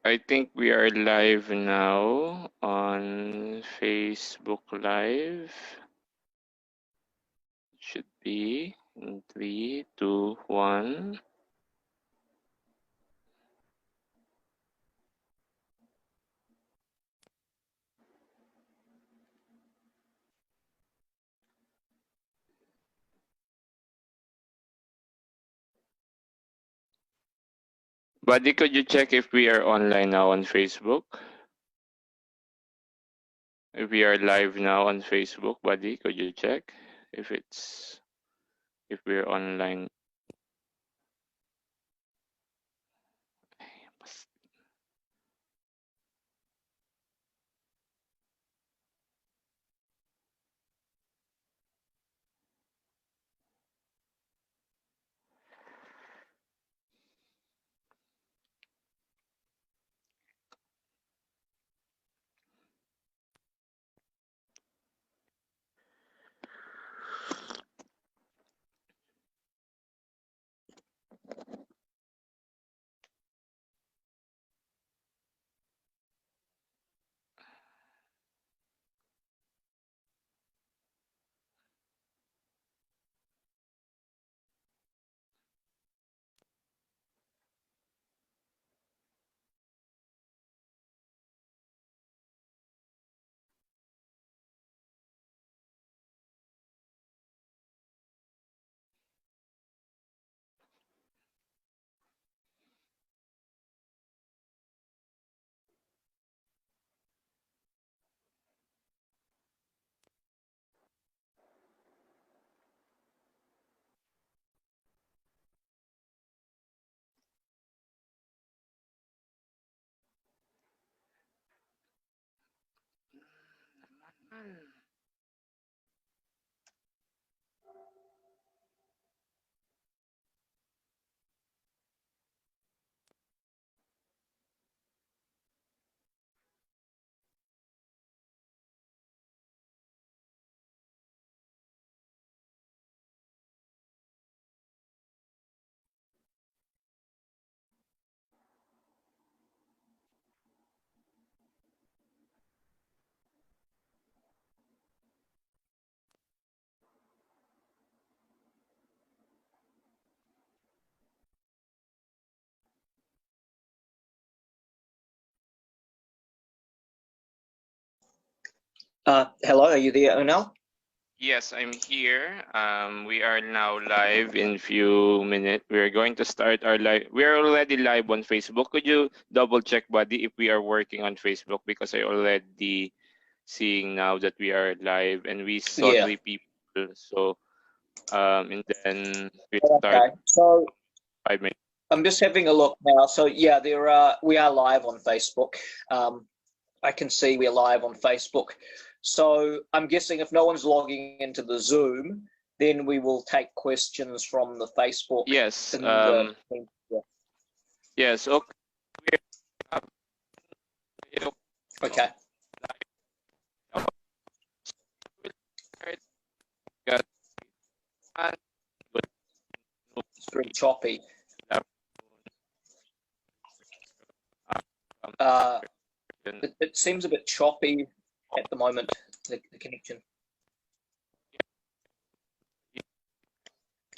I think we are live now on Facebook Live. Should be in 3, 2, 1. Buddy, could you check if we are online now on Facebook? If we are live now on Facebook, buddy, could you check if we're online? Hello, are you there, Onel? Yes, I'm here. We are now live in few minutes. We're going to start our live. We are already live on Facebook. Could you double check, buddy, if we are working on Facebook? Because I already seeing now that we are live and we saw 3 people. So, and then we start. Okay, so 5 minutes. I'm just having a look now. So yeah, we are live on Facebook. I can see we're live on Facebook. So I'm guessing if no one's logging into the Zoom, then we will take questions from the Facebook. Yes. Yes. Okay. Okay. It's very choppy. It seems a bit choppy at the moment, the connection.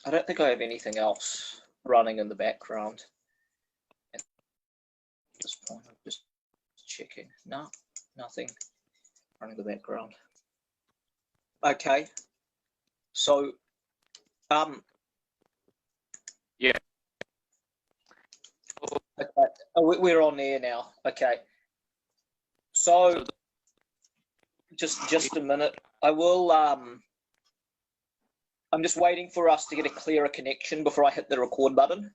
I don't think I have anything else running in the background at this point. I'm just checking. No, nothing running in the background. Okay. So, yeah. Okay. We're on air now. Okay. So, just a minute. I will. I'm just waiting for us to get a clearer connection before I hit the record button,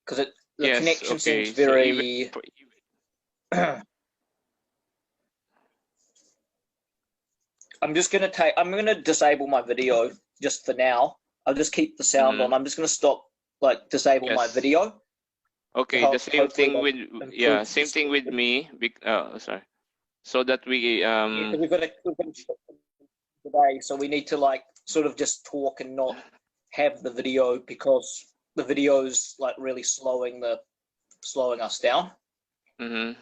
because the connection seems very. So I'm gonna disable my video just for now. I'll just keep the sound on. I'm just gonna stop, disable my video. Okay, the same thing with same thing with me. Sorry. So that we Yeah, we've got a today, so we need to sort of just talk and not have the video, because the video's really slowing the slowing us down.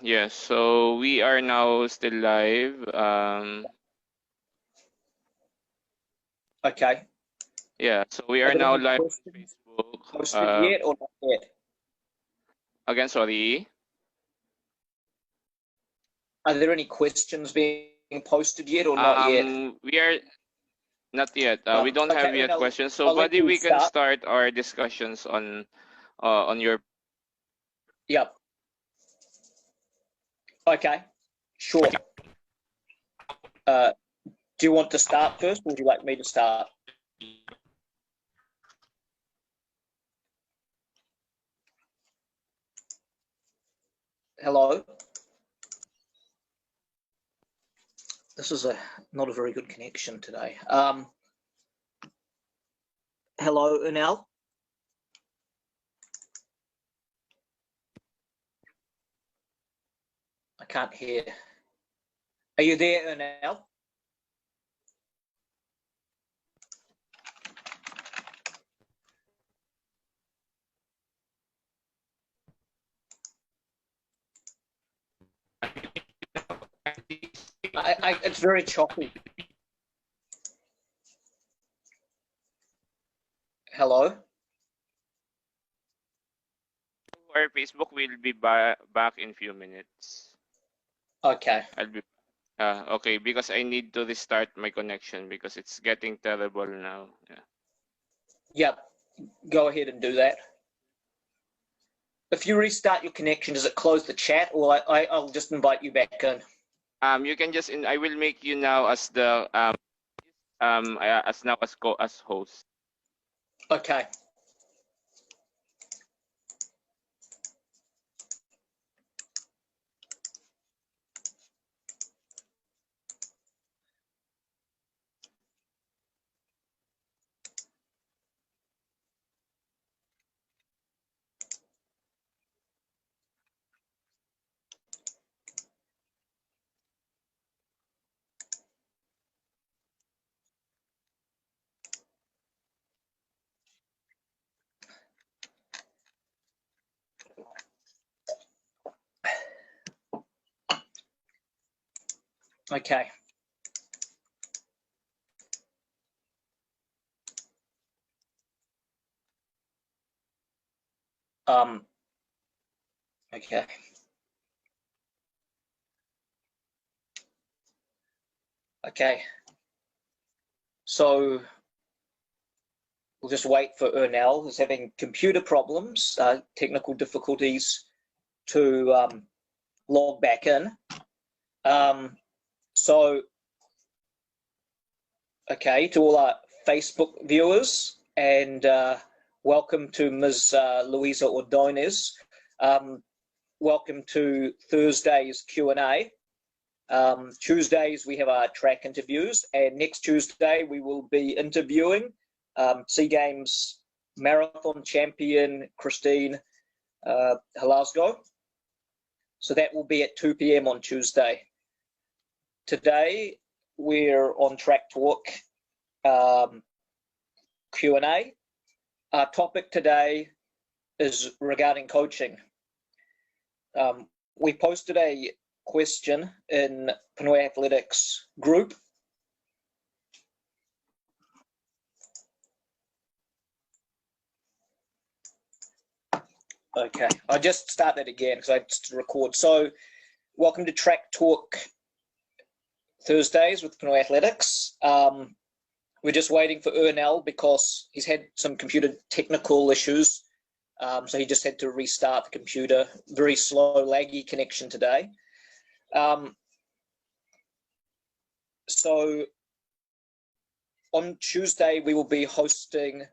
Yes, so we are now still live. Okay. Yeah, so we Are are there now any live on questions Facebook. posted yet or not yet? Again, sorry. Are there any questions being posted yet or not yet? We are not yet. We don't have Okay, yet and questions. So, I'll let buddy, you we can start. start our discussions on your. Yep. Okay, sure. Do you want to start first, or would you like me to start? Hello. This is not a very good connection today. Hello, Unal. I can't hear. Are you there, Unal? It's very choppy. Hello. Our Facebook will be back in few minutes. Okay. I'll be okay, because I need to restart my connection because it's getting terrible now. Yeah. Yep. Go ahead and do that. If you restart your connection, does it close the chat, or I'll just invite you back in? You can just I will make you now as the as host. Okay. Okay. Okay. Okay. So we'll just wait for Ernell, who's having computer problems, technical difficulties to log back in. So, okay, to all our Facebook viewers, and welcome to Ms. Luisa Ordonez. Welcome to Thursday's Q&A. Tuesdays we have our track interviews, and next Tuesday we will be interviewing SEA Games marathon champion Christine Halasgo. So that will be at 2 p.m. on Tuesday. Today we're on Track Talk Q&A. Our topic today is regarding coaching. We posted a question in Pinoyathletics group. Okay, I'll just start that again because I just record. So, welcome to Track Talk Thursdays with Pinoyathletics. We're just waiting for Ernell because he's had some computer technical issues. So he just had to restart the computer. Very slow, laggy connection today. So on Tuesday, we will be hosting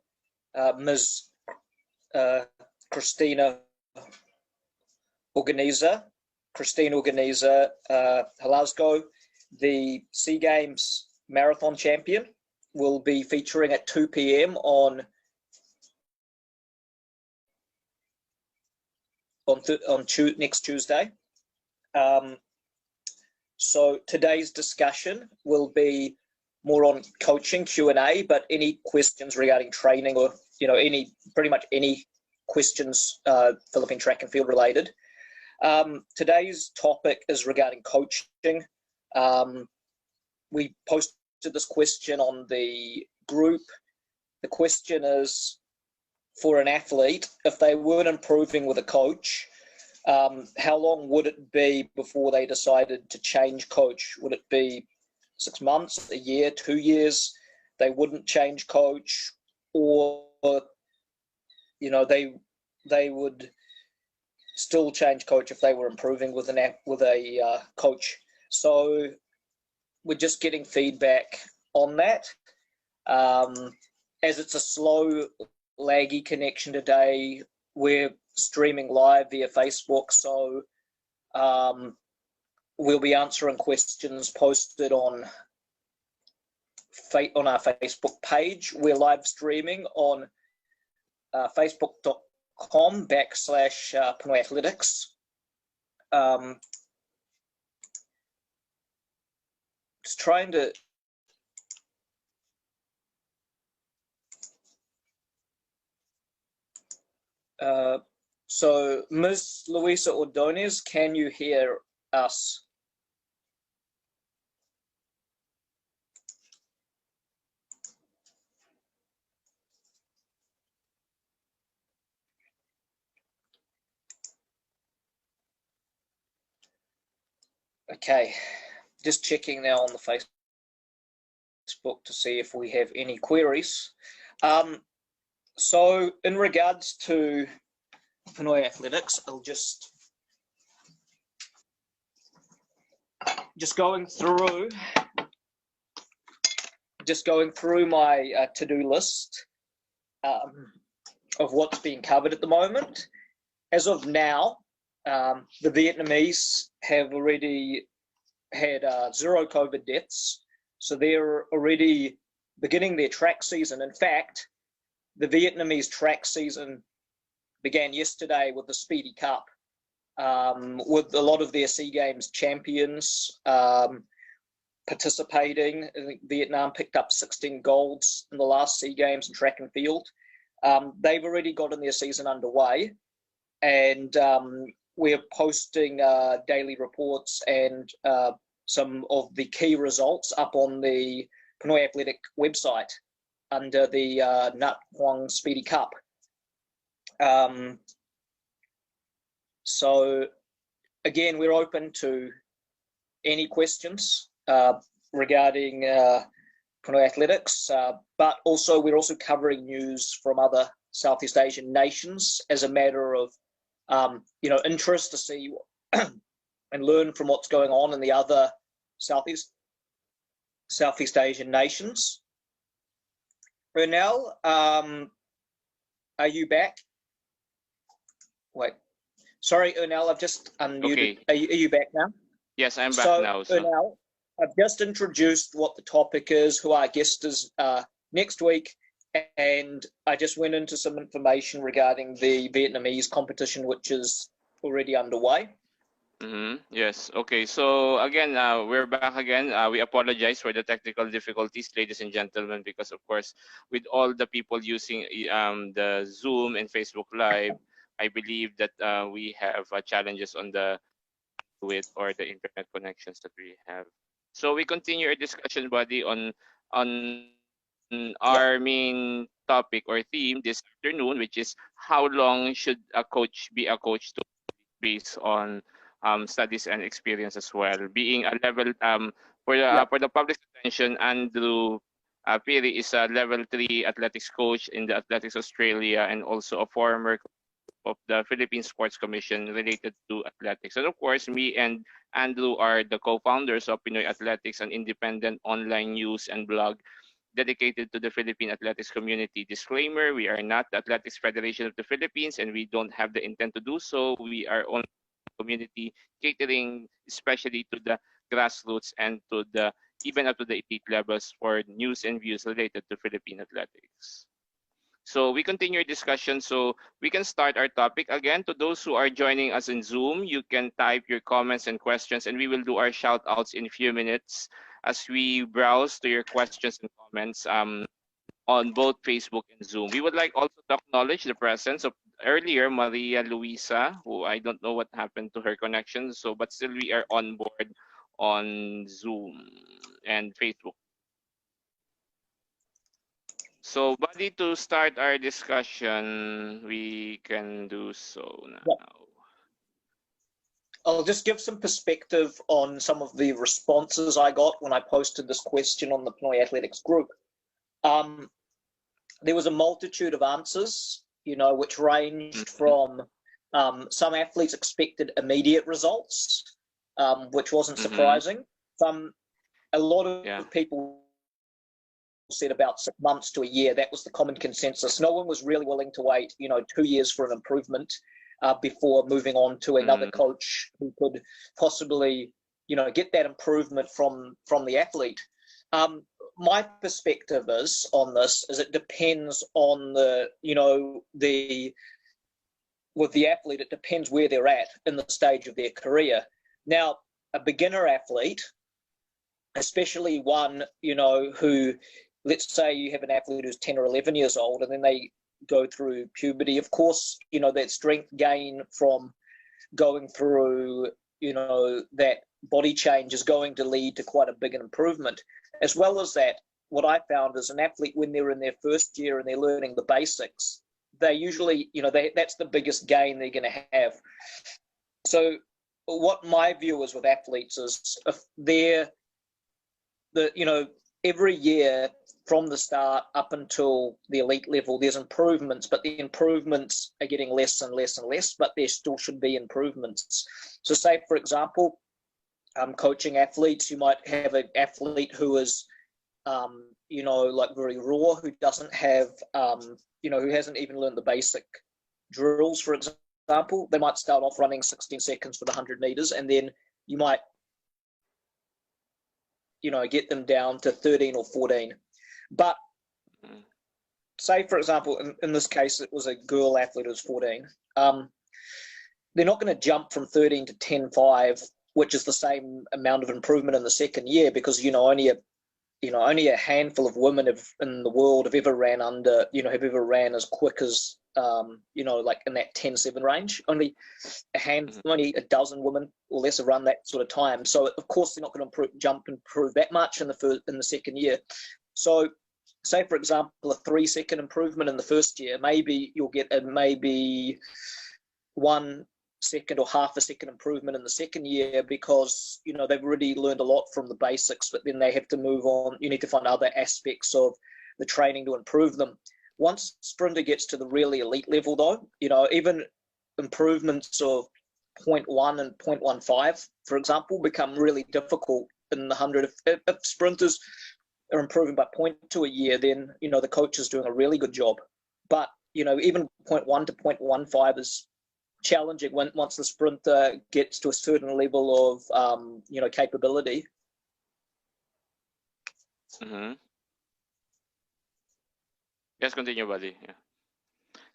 Ms. Christina Halasgo, the SEA Games marathon champion, will be featuring at 2 p.m. on next Tuesday. So today's discussion will be more on coaching Q&A, but any questions regarding training or pretty much any questions, Philippine track and field related. Today's topic is regarding coaching. We posted this question on the group. The question is, for an athlete, if they weren't improving with a coach, how long would it be before they decided to change coach? Would it be 6 months, a year, 2 years? They wouldn't change coach, or they would still change coach if they were improving with a coach. So we're just getting feedback on that. As it's a slow, laggy connection today, we're streaming live via Facebook, so we'll be answering questions posted on our Facebook page. We're live streaming on facebook.com/Pinoyathletics. Just trying to so Ms. Luisa Ordonez, can you hear us? Okay, just checking now on the Facebook to see if we have any queries. So in regards to Pinoyathletics, I'll just going through my to-do list of what's being covered at the moment. As of now, the Vietnamese have already had 0 COVID deaths, so they're already beginning their track season. In fact, the Vietnamese track season began yesterday with the Speedy Cup, with a lot of their SEA Games champions participating. I think Vietnam picked up 16 golds in the last SEA Games in track and field. They've already gotten their season underway, and we're posting daily reports and some of the key results up on the Pinoy Athletic website under the Nat Huang Speedy Cup. So again, we're open to any questions regarding Pinoy Athletics, but also we're also covering news from other Southeast Asian nations as a matter of interest to see and learn from what's going on in the other Southeast Asian nations. Ernell, are you back? Wait, sorry, Ernell, I've just unmuted. Okay. Are you back now? Yes, I'm back now. So Ernell, I've just introduced what the topic is, who our guest is next week, and I just went into some information regarding the Vietnamese competition, which is already underway. Yes. Okay. So again, we're back again. We apologize for the technical difficulties, ladies and gentlemen, because of course, with all the people using the Zoom and Facebook Live, I believe that we have challenges on the or the internet connections that we have. So we continue our discussion, buddy, on our main topic or theme this afternoon, which is how long should a coach be a coach to, based on studies and experience as well. Being a level for the public's attention, Andrew Piri is a level 3 athletics coach in the Athletics Australia and also a former of the Philippine Sports Commission related to athletics. And of course, me and Andrew are the co-founders of Pinoy Athletics, an independent online news and blog dedicated to the Philippine athletics community. Disclaimer, we are not the Athletics Federation of the Philippines and we don't have the intent to do so. We are only community catering especially to the grassroots and to the even up to the elite levels for news and views related to Philippine athletics. So we continue our discussion. So we can start our topic again. To those who are joining us in Zoom, you can type your comments and questions, and we will do our shout outs in a few minutes as we browse to your questions and comments on both Facebook and Zoom. We would like also to acknowledge the presence of earlier Maria Luisa, who I don't know what happened to her connection. So, but still we are on board on Zoom and Facebook. So, buddy, to start our discussion, we can do so Yep. now. I'll just give some perspective on some of the responses I got when I posted this question on the Pinoyathletics group. There was a multitude of answers, which ranged from some athletes expected immediate results, which wasn't surprising. A lot of people said about 6 months to a year. That was the common consensus. No one was really willing to wait, 2 years for an improvement before moving on to another coach who could possibly, get that improvement from the athlete. My perspective is on this is it depends on with the athlete, it depends where they're at in the stage of their career. Now, a beginner athlete, especially one, who, let's say you have an athlete who's 10 or 11 years old and then they go through puberty, of course, that strength gain from going through, that body change is going to lead to quite a big improvement. As well as that, what I found is an athlete, when they're in their first year and they're learning the basics, they usually, that's the biggest gain they're going to have. So what my view is with athletes is if they're, every year from the start up until the elite level, there's improvements, but the improvements are getting less and less and less, but there still should be improvements. So say, for example, coaching athletes, you might have an athlete who is, like very raw, who doesn't have, who hasn't even learned the basic drills, for example. They might start off running 16 seconds for the 100 meters, and then you might, get them down to 13 or 14. But say, for example, in this case, it was a girl athlete who was 14. They're not going to jump from 13 to 10.5, which is the same amount of improvement in the second year, because only a handful of women in the world have ever ran as quick as like in that 10.7 range. Only a dozen women or less have run that sort of time. So of course they're not going to improve that much in the second year. So say, for example, a 3-second improvement in the first year, maybe you'll get maybe 1 second or half a second improvement in the second year, because they've already learned a lot from the basics, but then they have to move on. You need to find other aspects of the training to improve them. Once sprinter gets to the really elite level, though, even improvements of 0.1 and 0.15, for example, become really difficult in the 100. If sprinters are improving by 0.2 a year, then the coach is doing a really good job. But even 0.1 to 0.15 is challenging once the sprinter gets to a certain level of capability. Yes, continue, buddy. Yeah.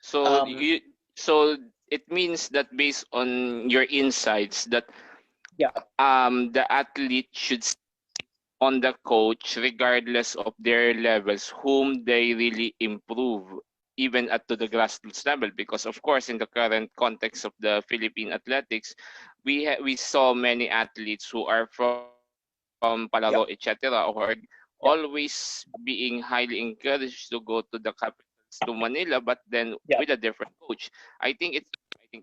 So so it means that based on your insights that the athlete should on the coach regardless of their levels, whom they really improve even at to the grassroots level, because of course in the current context of the Philippine athletics, we saw many athletes who are from Palaro, etc., or always being highly encouraged to go to the capitals, to Manila, but then with a different coach. I think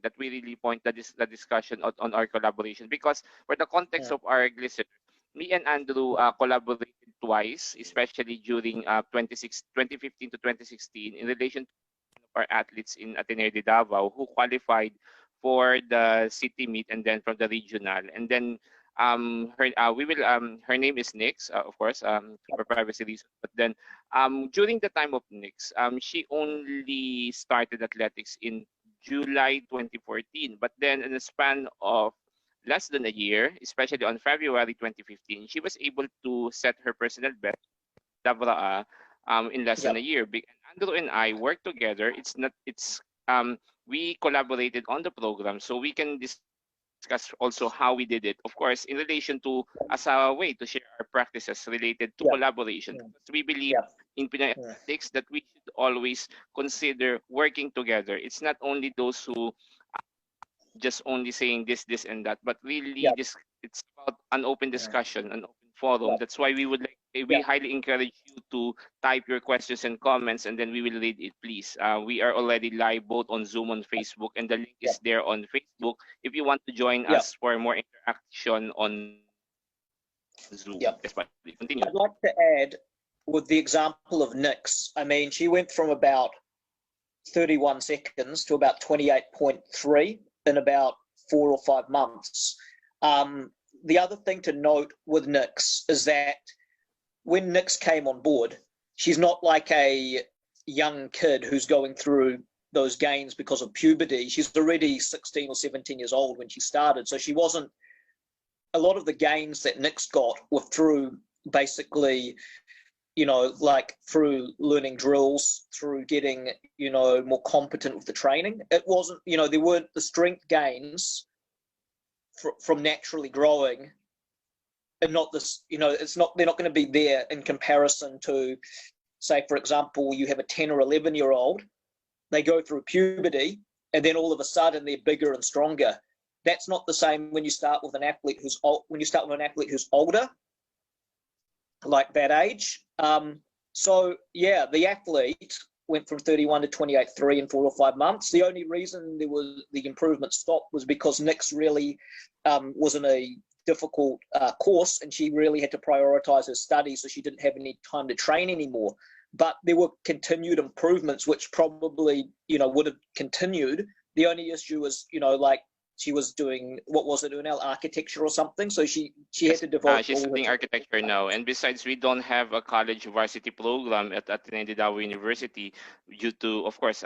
that we really point the discussion on our collaboration, because for the context of our listeners, me and Andrew collaborated twice, especially during 2015 to 2016, in relation to our athletes in Ateneo de Davao who qualified for the city meet and then from the regional. And then her name is Nix, of course, for privacy reasons. But then during the time of Nix, she only started athletics in July 2014. But then in the span of less than a year, especially on February 2015, she was able to set her personal best, Davraa, in less than a year. Andrew and I worked together. We collaborated on the program, so we can discuss also how we did it. Of course, in relation to as a way to share our practices related to collaboration. Because we believe in Pinoyathletics that we should always consider working together. It's not only those who just only saying this and that, but really yeah, this it's about an open yeah, discussion, an open forum. yeah, That's why we would like we yeah, highly encourage you to type your questions and comments, and then we will read it, please. We are already live both on Zoom on Facebook, and the link yeah, is there on Facebook. If you want to join yeah, us for more interaction on Zoom, yes, buddy, continue. yeah. I'd like to add with the example of Nix. I mean, she went from about 31 seconds to about 28.3 in about 4 or 5 months. The other thing to note with Nix is that when Nix came on board, she's not like a young kid who's going through those gains because of puberty. She's already 16 or 17 years old when she started. So she wasn't, a lot of the gains that Nix got were through basically, like through learning drills, through getting, more competent with the training. It wasn't, there weren't the strength gains from naturally growing, and not this, it's not, they're not going to be there in comparison to, say, for example, you have a 10 or 11-year-old, they go through puberty, and then all of a sudden they're bigger and stronger. That's not the same when you start with an athlete who's older, like that age. So yeah, the athlete went from 31 to 28.3 in 4 or 5 months. The only reason the improvement stopped was because Nix really was in a difficult course, and she really had to prioritize her studies, so she didn't have any time to train anymore. But there were continued improvements, which probably would have continued. The only issue was like she was doing, what was it, UNL architecture or something, so she had to devote She's all her studying time. architecture now, and besides, we don't have a college varsity program at Ateneo de Davao University due to, of course,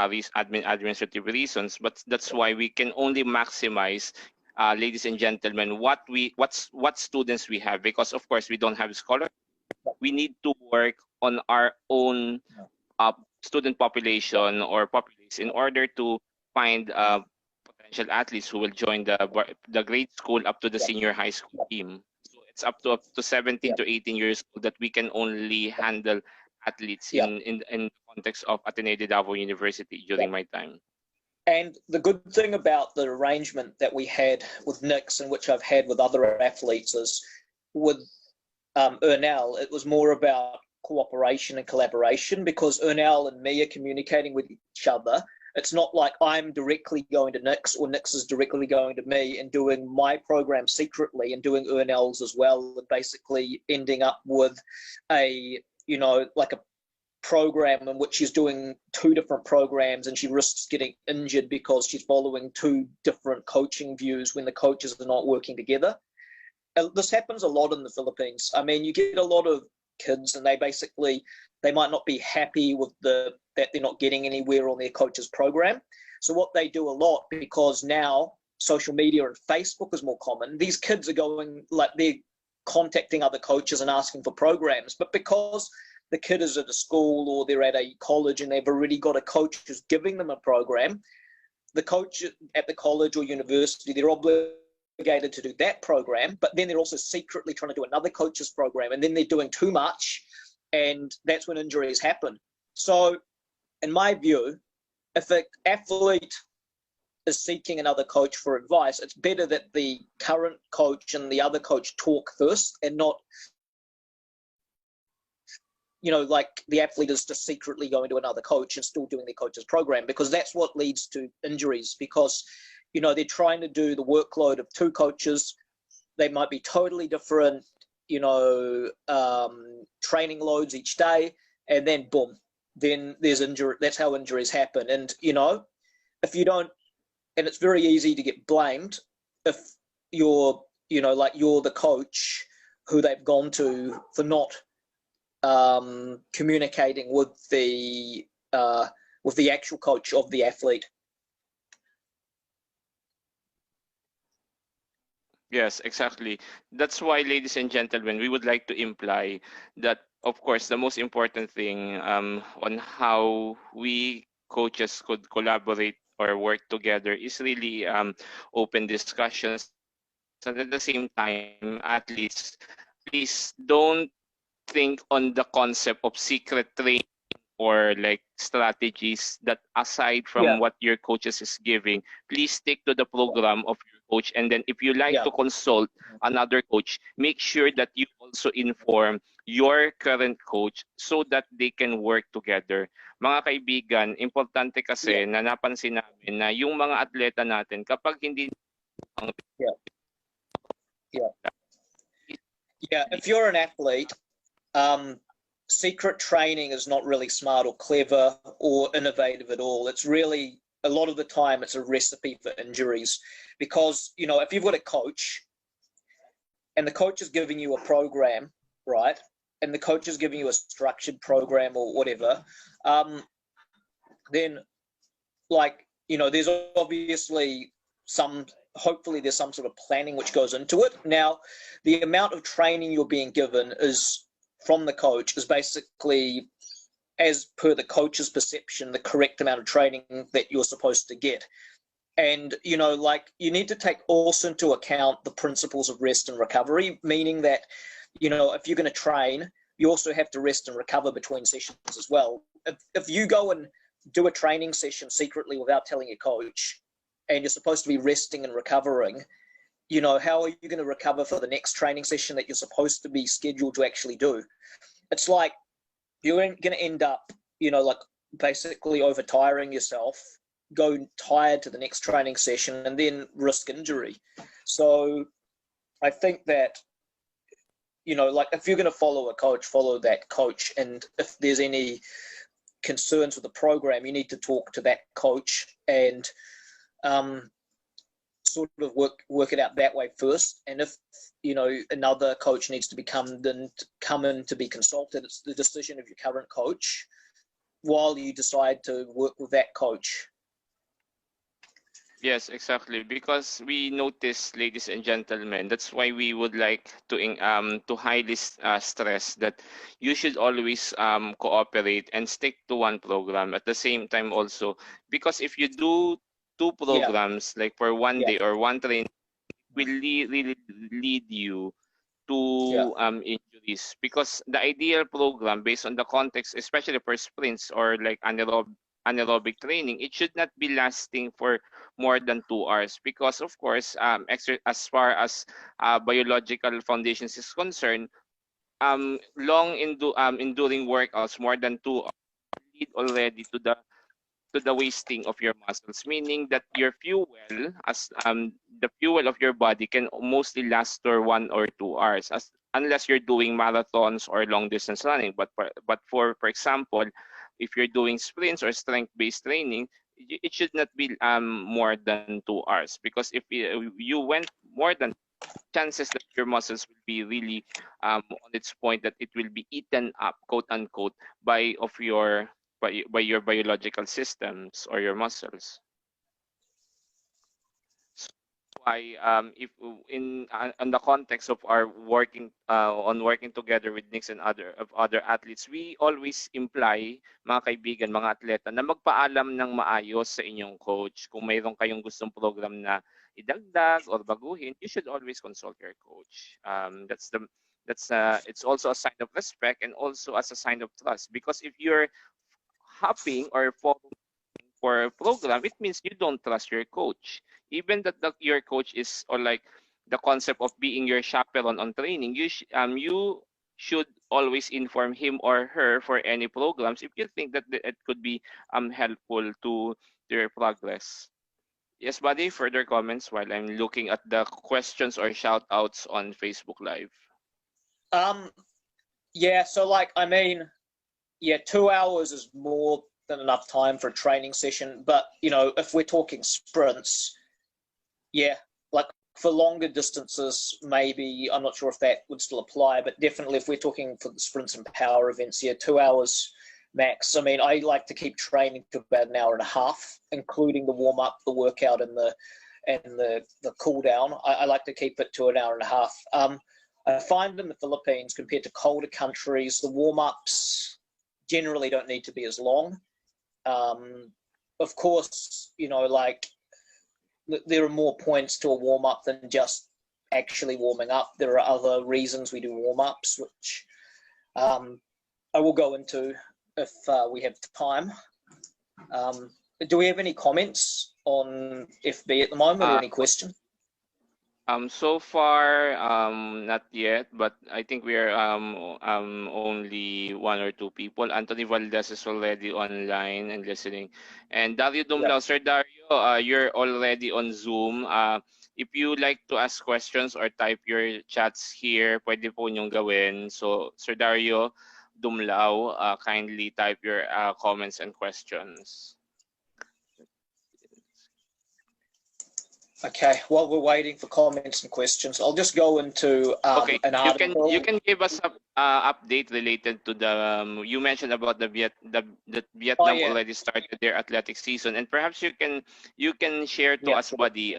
these administrative reasons. But that's why we can only maximize, ladies and gentlemen, what students we have, because of course we don't have scholars. We need to work on our own uh, student population or populace in order to find potential athletes who will join the grade school up to the Yeah, senior high school yeah, team. So it's up to 17 yeah, to 18 years old that we can only handle athletes yeah, in the context of Ateneo de Davao University yeah. during my time. And the good thing about the arrangement that we had with Nix, and which I've had with other athletes, is with Ernell, it was more about cooperation and collaboration, because Ernell and me are communicating with each other. It's not like I'm directly going to Nix or Nix is directly going to me and doing my program secretly and doing Ernell's as well, and basically ending up with like a program in which she's doing two different programs, and she risks getting injured because she's following two different coaching views when the coaches are not working together. This happens a lot in the Philippines. I mean, you get a lot of kids, and they might not be happy with that they're not getting anywhere on their coach's program. So what they do a lot, because now social media and Facebook is more common, these kids are going, like, they're contacting other coaches and asking for programs. But because the kid is at a school or they're at a college and they've already got a coach who's giving them a program, the coach at the college or university, they're obligated to do that program, but then they're also secretly trying to do another coach's program, and then they're doing too much, and that's when injuries happen. So in my view, if an athlete is seeking another coach for advice, it's better that the current coach and the other coach talk first, and not like the athlete is just secretly going to another coach and still doing their coach's program, because that's what leads to injuries. Because they're trying to do the workload of two coaches. They might be totally different training loads each day, and then boom, then there's injury. That's how injuries happen. And if you don't, and it's very easy to get blamed if you're you're the coach who they've gone to for not communicating with the actual coach of the athlete. Yes, exactly. That's why, ladies and gentlemen, we would like to imply that, of course, the most important thing on how we coaches could collaborate or work together is really open discussions. And at the same time, athletes, please don't think on the concept of secret training or like strategies that aside Yeah, from what your coaches is giving, please stick to the program of your coach. And then if you like yeah, to consult another coach, make sure that you also inform your current coach so that they can work together. Mga kaibigan, importante yeah, kasi na napansin namin na yung mga atleta natin kapag hindi yeah, yeah. Yeah, if you're an athlete, secret training is not really smart or clever or innovative at all. It's really, a lot of the time, it's a recipe for injuries. Because, you know, if you've got a coach and the coach is giving you a program, right? And the coach is giving you a structured program or whatever, then, like, you know, there's obviously hopefully there's some sort of planning which goes into it. Now, the amount of training you're being given is from the coach is basically, as per the coach's perception, the correct amount of training that you're supposed to get. And, you know, like, you need to take also into account the principles of rest and recovery, meaning that, you know, if you're going to train, you also have to rest and recover between sessions as well. If you go and do a training session secretly without telling your coach, and you're supposed to be resting and recovering, you know, how are you going to recover for the next training session that you're supposed to be scheduled to actually do? It's like you're going to end up, you know, like basically overtiring yourself, go tired to the next training session, and then risk injury. So I think that, you know, like if you're going to follow a coach, follow that coach. And if there's any concerns with the program, you need to talk to that coach and sort of work it out that way first. And if, you know, another coach needs to come in to be consulted, it's the decision of your current coach while you decide to work with that coach. Yes, exactly. Because we notice, ladies and gentlemen, that's why we would like to highly stress that you should always cooperate and stick to one program at the same time also. Because if you do two Yeah, programs like for one yeah, day or one training, it will really lead you yeah, to injuries. Because the ideal program based on the context, especially for sprints or like anaerobic training, it should not be lasting for more than 2 hours because of course as far as biological foundations is concerned, enduring workouts more than 2 hours lead already to the wasting of your muscles, meaning that your fuel, as the fuel of your body can mostly last for 1 or 2 hours, as unless you're doing marathons or long distance running. For example, if you're doing sprints or strength based training, it should not be more than 2 hours, because if you went more than, chances that your muscles will be really on its point that it will be eaten up, quote unquote, by your biological systems or your muscles. Why if in on the context of our working together with Knicks and other athletes, we always imply, mga kaibigan, mga atleta, na magpaalam ng maayos sa inyong coach. Kung mayroon kayong gustong program na idagdag or baguhin, you should always consult your coach. It's also a sign of respect and also as a sign of trust, because if you're hopping or following for a program, it means you don't trust your coach. Even that your coach is, or like the concept of being your chaperone on training, you should always inform him or her for any programs if you think that it could be helpful to their progress. Yes, buddy, further comments while I'm looking at the questions or shout outs on Facebook Live. yeah. So, like, I mean, yeah, 2 hours is more than enough time for a training session. But, you know, if we're talking sprints, yeah, like for longer distances, maybe, I'm not sure if that would still apply, but definitely if we're talking for the sprints and power events, yeah, 2 hours max. I mean, I like to keep training to about an hour and a half, including the warm up, the workout, and the cool down. I like to keep it to an hour and a half. I find in the Philippines, compared to colder countries, the warm ups generally don't need to be as long. Of course, you know, like, there are more points to a warm up than just actually warming up. There are other reasons we do warm ups, which I will go into if we have time. Do we have any comments on FB at the moment or any questions? So far, not yet, but I think we are only one or two people. Anthony Valdez is already online and listening. And Dario Yeah. Dumlao, Sir Dario, you're already on Zoom. If you like to ask questions or type your chats here, pwede po niyong gawin. So, Sir Dario Dumlao, kindly type your comments and questions. Okay, while we're waiting for comments and questions, I'll just go into Okay, an article. you can give us a update related to the you mentioned about the Vietnam yeah. already started their athletic season, and perhaps you can share to Yeah, us, sure. buddy,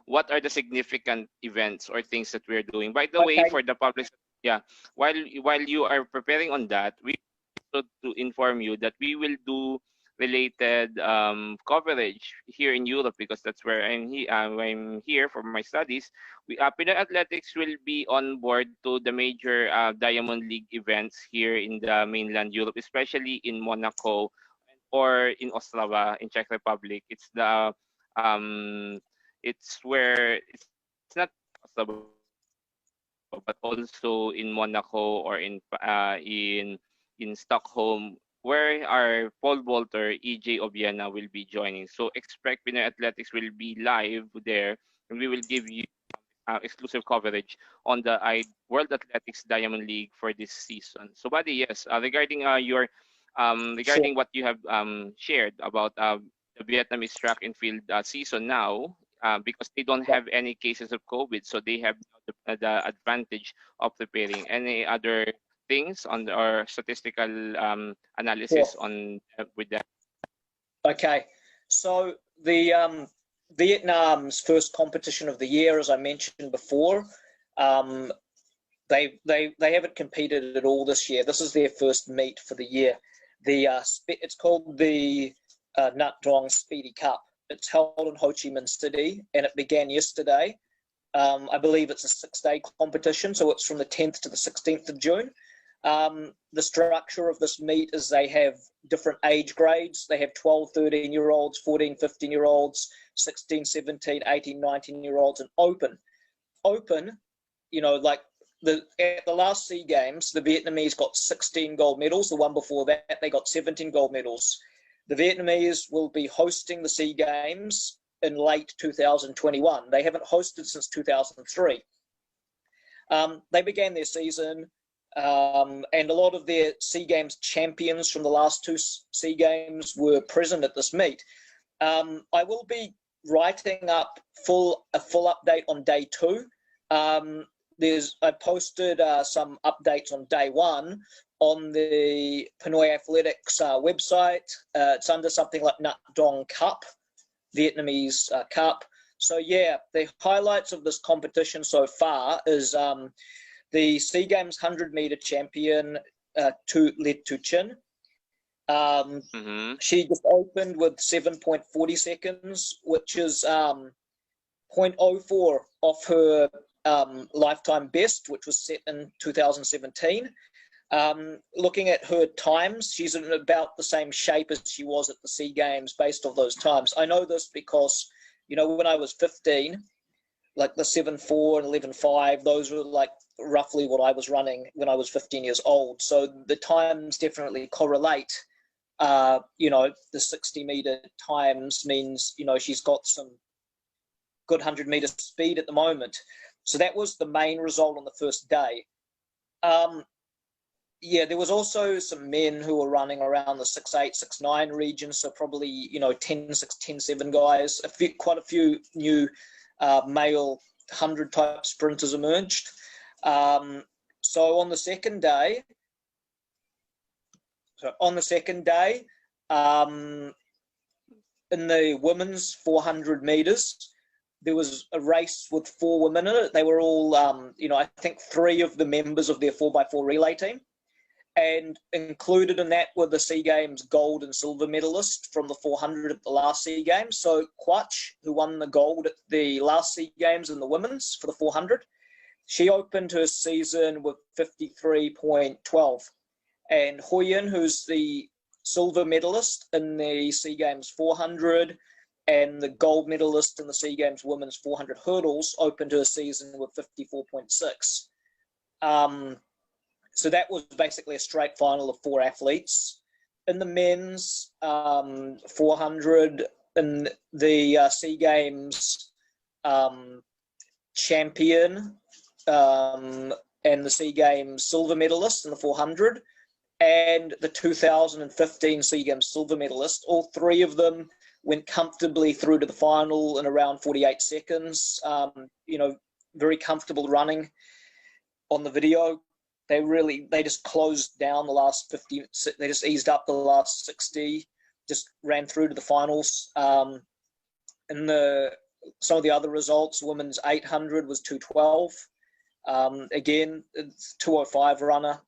what are the significant events or things that we're doing. By the way, Okay. for the public, yeah, while you are preparing on that, we also to inform you that we will do related coverage here in Europe because that's where I'm here for my studies. Pinoyathletics will be on board to the major Diamond League events here in the mainland Europe, especially in Monaco or in Ostrava in Czech Republic. It's where it's not Ostrava but also in Monaco or in Stockholm, where our pole vaulter EJ Obiena will be joining. So expect Pinoy Athletics will be live there, and we will give you exclusive coverage on the World Athletics Diamond League for this season. So, buddy, yes, regarding your Sure. regarding what you have shared about the Vietnamese track and field season now, because they don't Yeah. have any cases of COVID, so they have the advantage of preparing. Any other things on our statistical Sure. analysis on with that? Okay, so the Vietnam's first competition of the year, as I mentioned before, they haven't competed at all this year. This is their first meet for the year. It's called the Nhat Dong Speedy Cup. It's held in Ho Chi Minh City, and it began yesterday. I believe it's a 6-day competition, so it's from the 10th to the 16th of June. The structure of this meet is they have different age grades. They have 12, 13-year-olds, 14, 15-year-olds, 16, 17, 18, 19-year-olds, and open. Open, like at the last SEA Games, the Vietnamese got 16 gold medals. The one before that, they got 17 gold medals. The Vietnamese will be hosting the SEA Games in late 2021. They haven't hosted since 2003. They began their season, and a lot of their SEA Games champions from the last two SEA Games were present at this meet. I will be writing up a full update on day 2. I posted some updates on day 1 on the Pinoyathletics website. It's under something like Nhat Dong Cup, Vietnamese Cup. So yeah, the highlights of this competition so far is the SEA Games 100-meter champion, Le Tu Chin. She just opened with 7.40 seconds, which is 0.04 off her lifetime best, which was set in 2017. Looking at her times, she's in about the same shape as she was at the SEA Games based on those times. I know this because, when I was 15, like the 7.4 and 11.5, those were like roughly what I was running when I was 15 years old. So the times definitely correlate. The 60-meter times means, she's got some good 100-meter speed at the moment. So that was the main result on the first day. There was also some men who were running around the 6'8", 6'9" region, so probably 10'6", 10'7" guys. Quite a few new male 100-type sprinters emerged. So on the second day, in the women's 400 meters, there was a race with 4 women in it. They were all, I think 3 of the members of their 4x4 relay team. And included in that were the SEA Games gold and silver medalists from the 400 at the last SEA Games. So Quach, who won the gold at the last SEA Games in the women's for the 400, she opened her season with 53.12. and Huyen, who's the silver medalist in the SEA Games 400 and the gold medalist in the SEA Games women's 400 hurdles, opened her season with 54.6. So that was basically a straight final of 4 athletes. In the men's 400, in the SEA Games champion and the SEA Games silver medalist in the 400 and the 2015 SEA Games silver medalist, all 3 of them went comfortably through to the final in around 48 seconds. Very comfortable running on the video. They just closed down the last 50. They just eased up the last 60, just ran through to the finals. And some of the other results, women's 800 was 212. Again, it's 205 runner.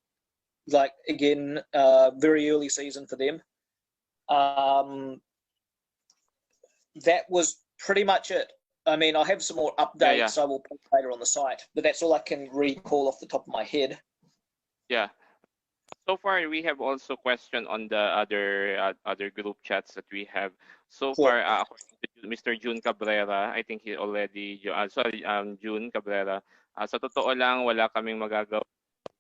Very early season for them. That was pretty much it. I mean, I have some more updates I will put later on the site, but that's all I can recall off the top of my head. Yeah. So far, we have also questioned on the other group chats that we have. So far, according to Mr. June Cabrera, I think he already, June Cabrera, sa totoo lang, wala kaming magagawa,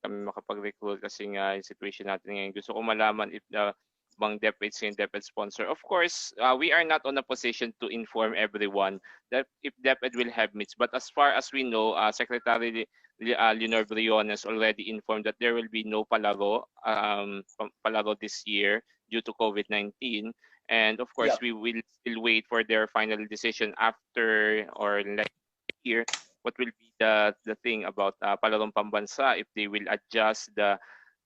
kami makapag-recruit kasi nga yung situation natin ngayon. Gusto ko malaman if the bang DepEd yung DepEd sponsor. Of course, we are not on a position to inform everyone that if DepEd will have meets. But as far as we know, Secretary Leonor Briones already informed that there will be no palaro this year due to COVID-19. And of course, we will still wait for their final decision after or like here. What will be the thing about palarong pambansa if they will adjust the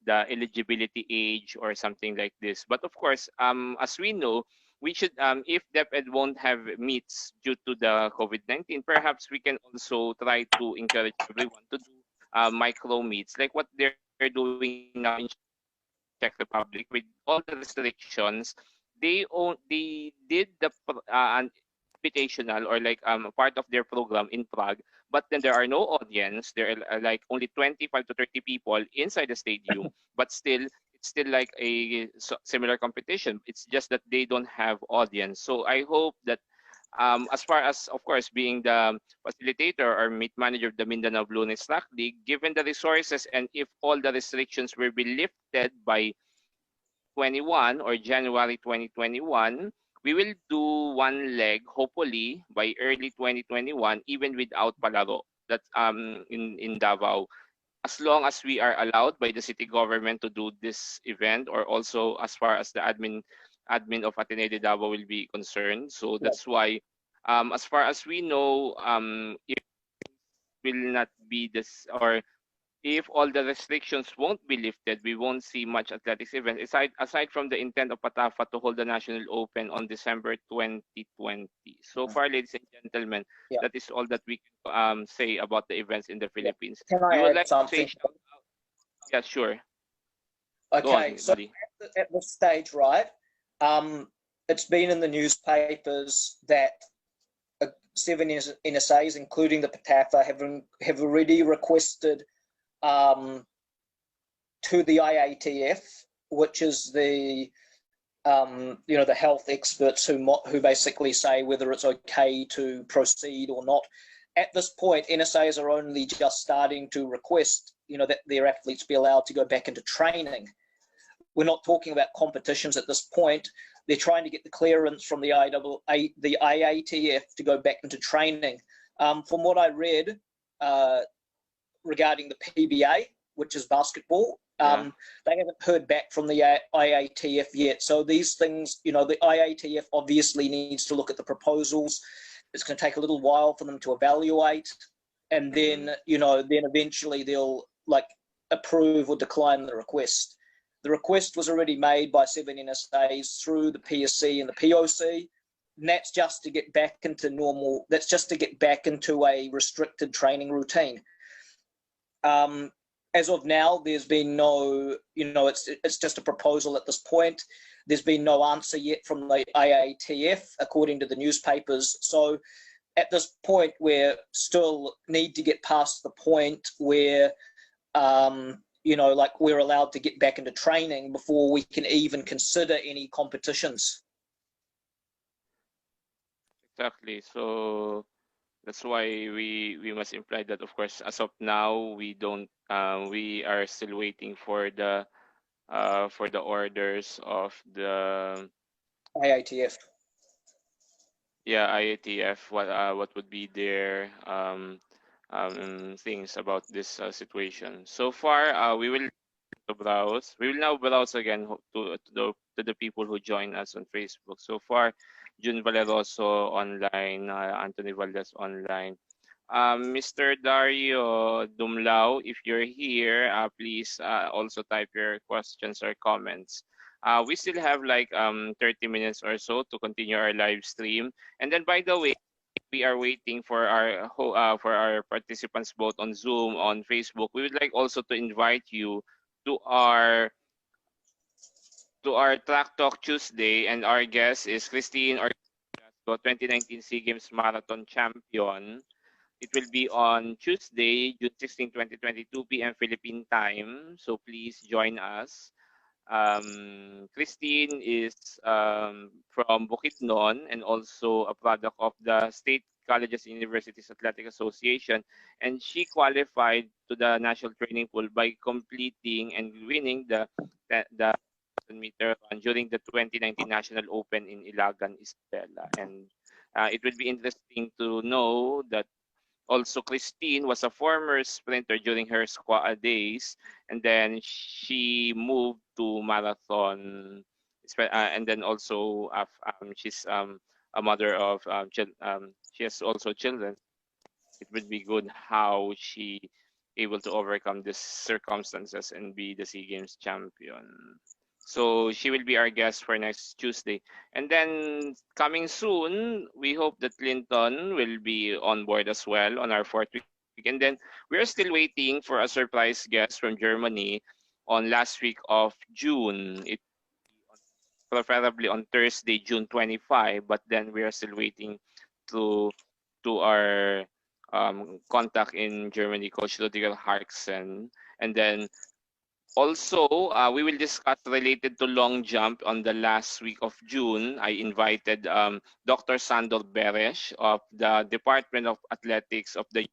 eligibility age or something like this. But of course, as we know, we should if DepEd won't have meets due to the COVID-19, perhaps we can also try to encourage everyone to do micro meets like what they're doing now in Czech Republic with all the restrictions. They did the invitational or like part of their program in Prague, but then there are no audience. There are like only 25 to 30 people inside the stadium, but still it's still like a similar competition. It's just that they don't have audience. So I hope that as far as of course being the facilitator or meet manager of the Mindanao Blue Knights Slack League, given the resources and if all the restrictions will be lifted by 21 or January 2021, we will do one leg hopefully by early 2021 even without palaro. That's in Davao, as long as we are allowed by the city government to do this event, or also as far as the admin of Ateneo de Davao will be concerned. So that's why as far as we know, if will not be this, or if all the restrictions won't be lifted, we won't see much athletics event aside from the intent of PATAFA to hold the National Open on December 2020. So far, ladies and gentlemen, that is all that we can say about the events in the Philippines. Can I add something? Yeah, sure. Okay, so at this stage, right, it's been in the newspapers that 7 NSAs, including the PATAFA, have already requested to the IATF, which is the the health experts who basically say whether it's okay to proceed or not. At this point, NSAs are only just starting to request that their athletes be allowed to go back into training. We're not talking about competitions at this point. They're trying to get the clearance from the IATF to go back into training. From what I read regarding the PBA, which is basketball, they haven't heard back from the IATF yet. So these things, the IATF obviously needs to look at the proposals. It's going to take a little while for them to evaluate, and then then eventually they'll approve or decline the request. The request was already made by 7 NSAs through the PSC and the POC, and that's just to get back into normal. That's just to get back into a restricted training routine. As of now, there's been no, it's just a proposal at this point. There's been no answer yet from the IATF, according to the newspapers. So at this point, we still need to get past the point where like we're allowed to get back into training before we can even consider any competitions. Exactly. So that's why we must imply that, of course, as of now, we don't we are still waiting for the orders of the AATF. IATF, what would be their things about this situation. So far, we will now browse again to the people who join us on Facebook. So far, June Valeroso online, Anthony Valdez online. Mr. Dario Dumlao, if you're here, please also type your questions or comments. We still have like 30 minutes or so to continue our live stream. And then, by the way, we are waiting for our participants both on Zoom, on Facebook. We would like also to invite you to our Track Talk Tuesday, and our guest is Christine Orgasco, 2019 SEA Games Marathon Champion. It will be on Tuesday, June 16, 2022 p.m. Philippine time. So please join us. Christine is from Bukidnon and also a product of the State Colleges and Universities Athletic Association, and she qualified to the national training pool by completing and winning the 1,000-meter run during the 2019 National Open in Ilagan, Isabela. And it would be interesting to know that also Christine was a former sprinter during her squad days, and then she moved to marathon, and then also she's a mother of she has also children. It would be good how she able to overcome these circumstances and be the SEA Games champion. So she will be our guest for next Tuesday. And then coming soon, we hope that Clinton will be on board as well on our fourth week. And then we're still waiting for a surprise guest from Germany on last week of June. It preferably on Thursday, June 25, but then we are still waiting to our contact in Germany, Coach Ludwig Harksen. And then also, we will discuss related to long jump on the last week of June. I invited Dr. Sandor Beresh of the Department of Athletics of the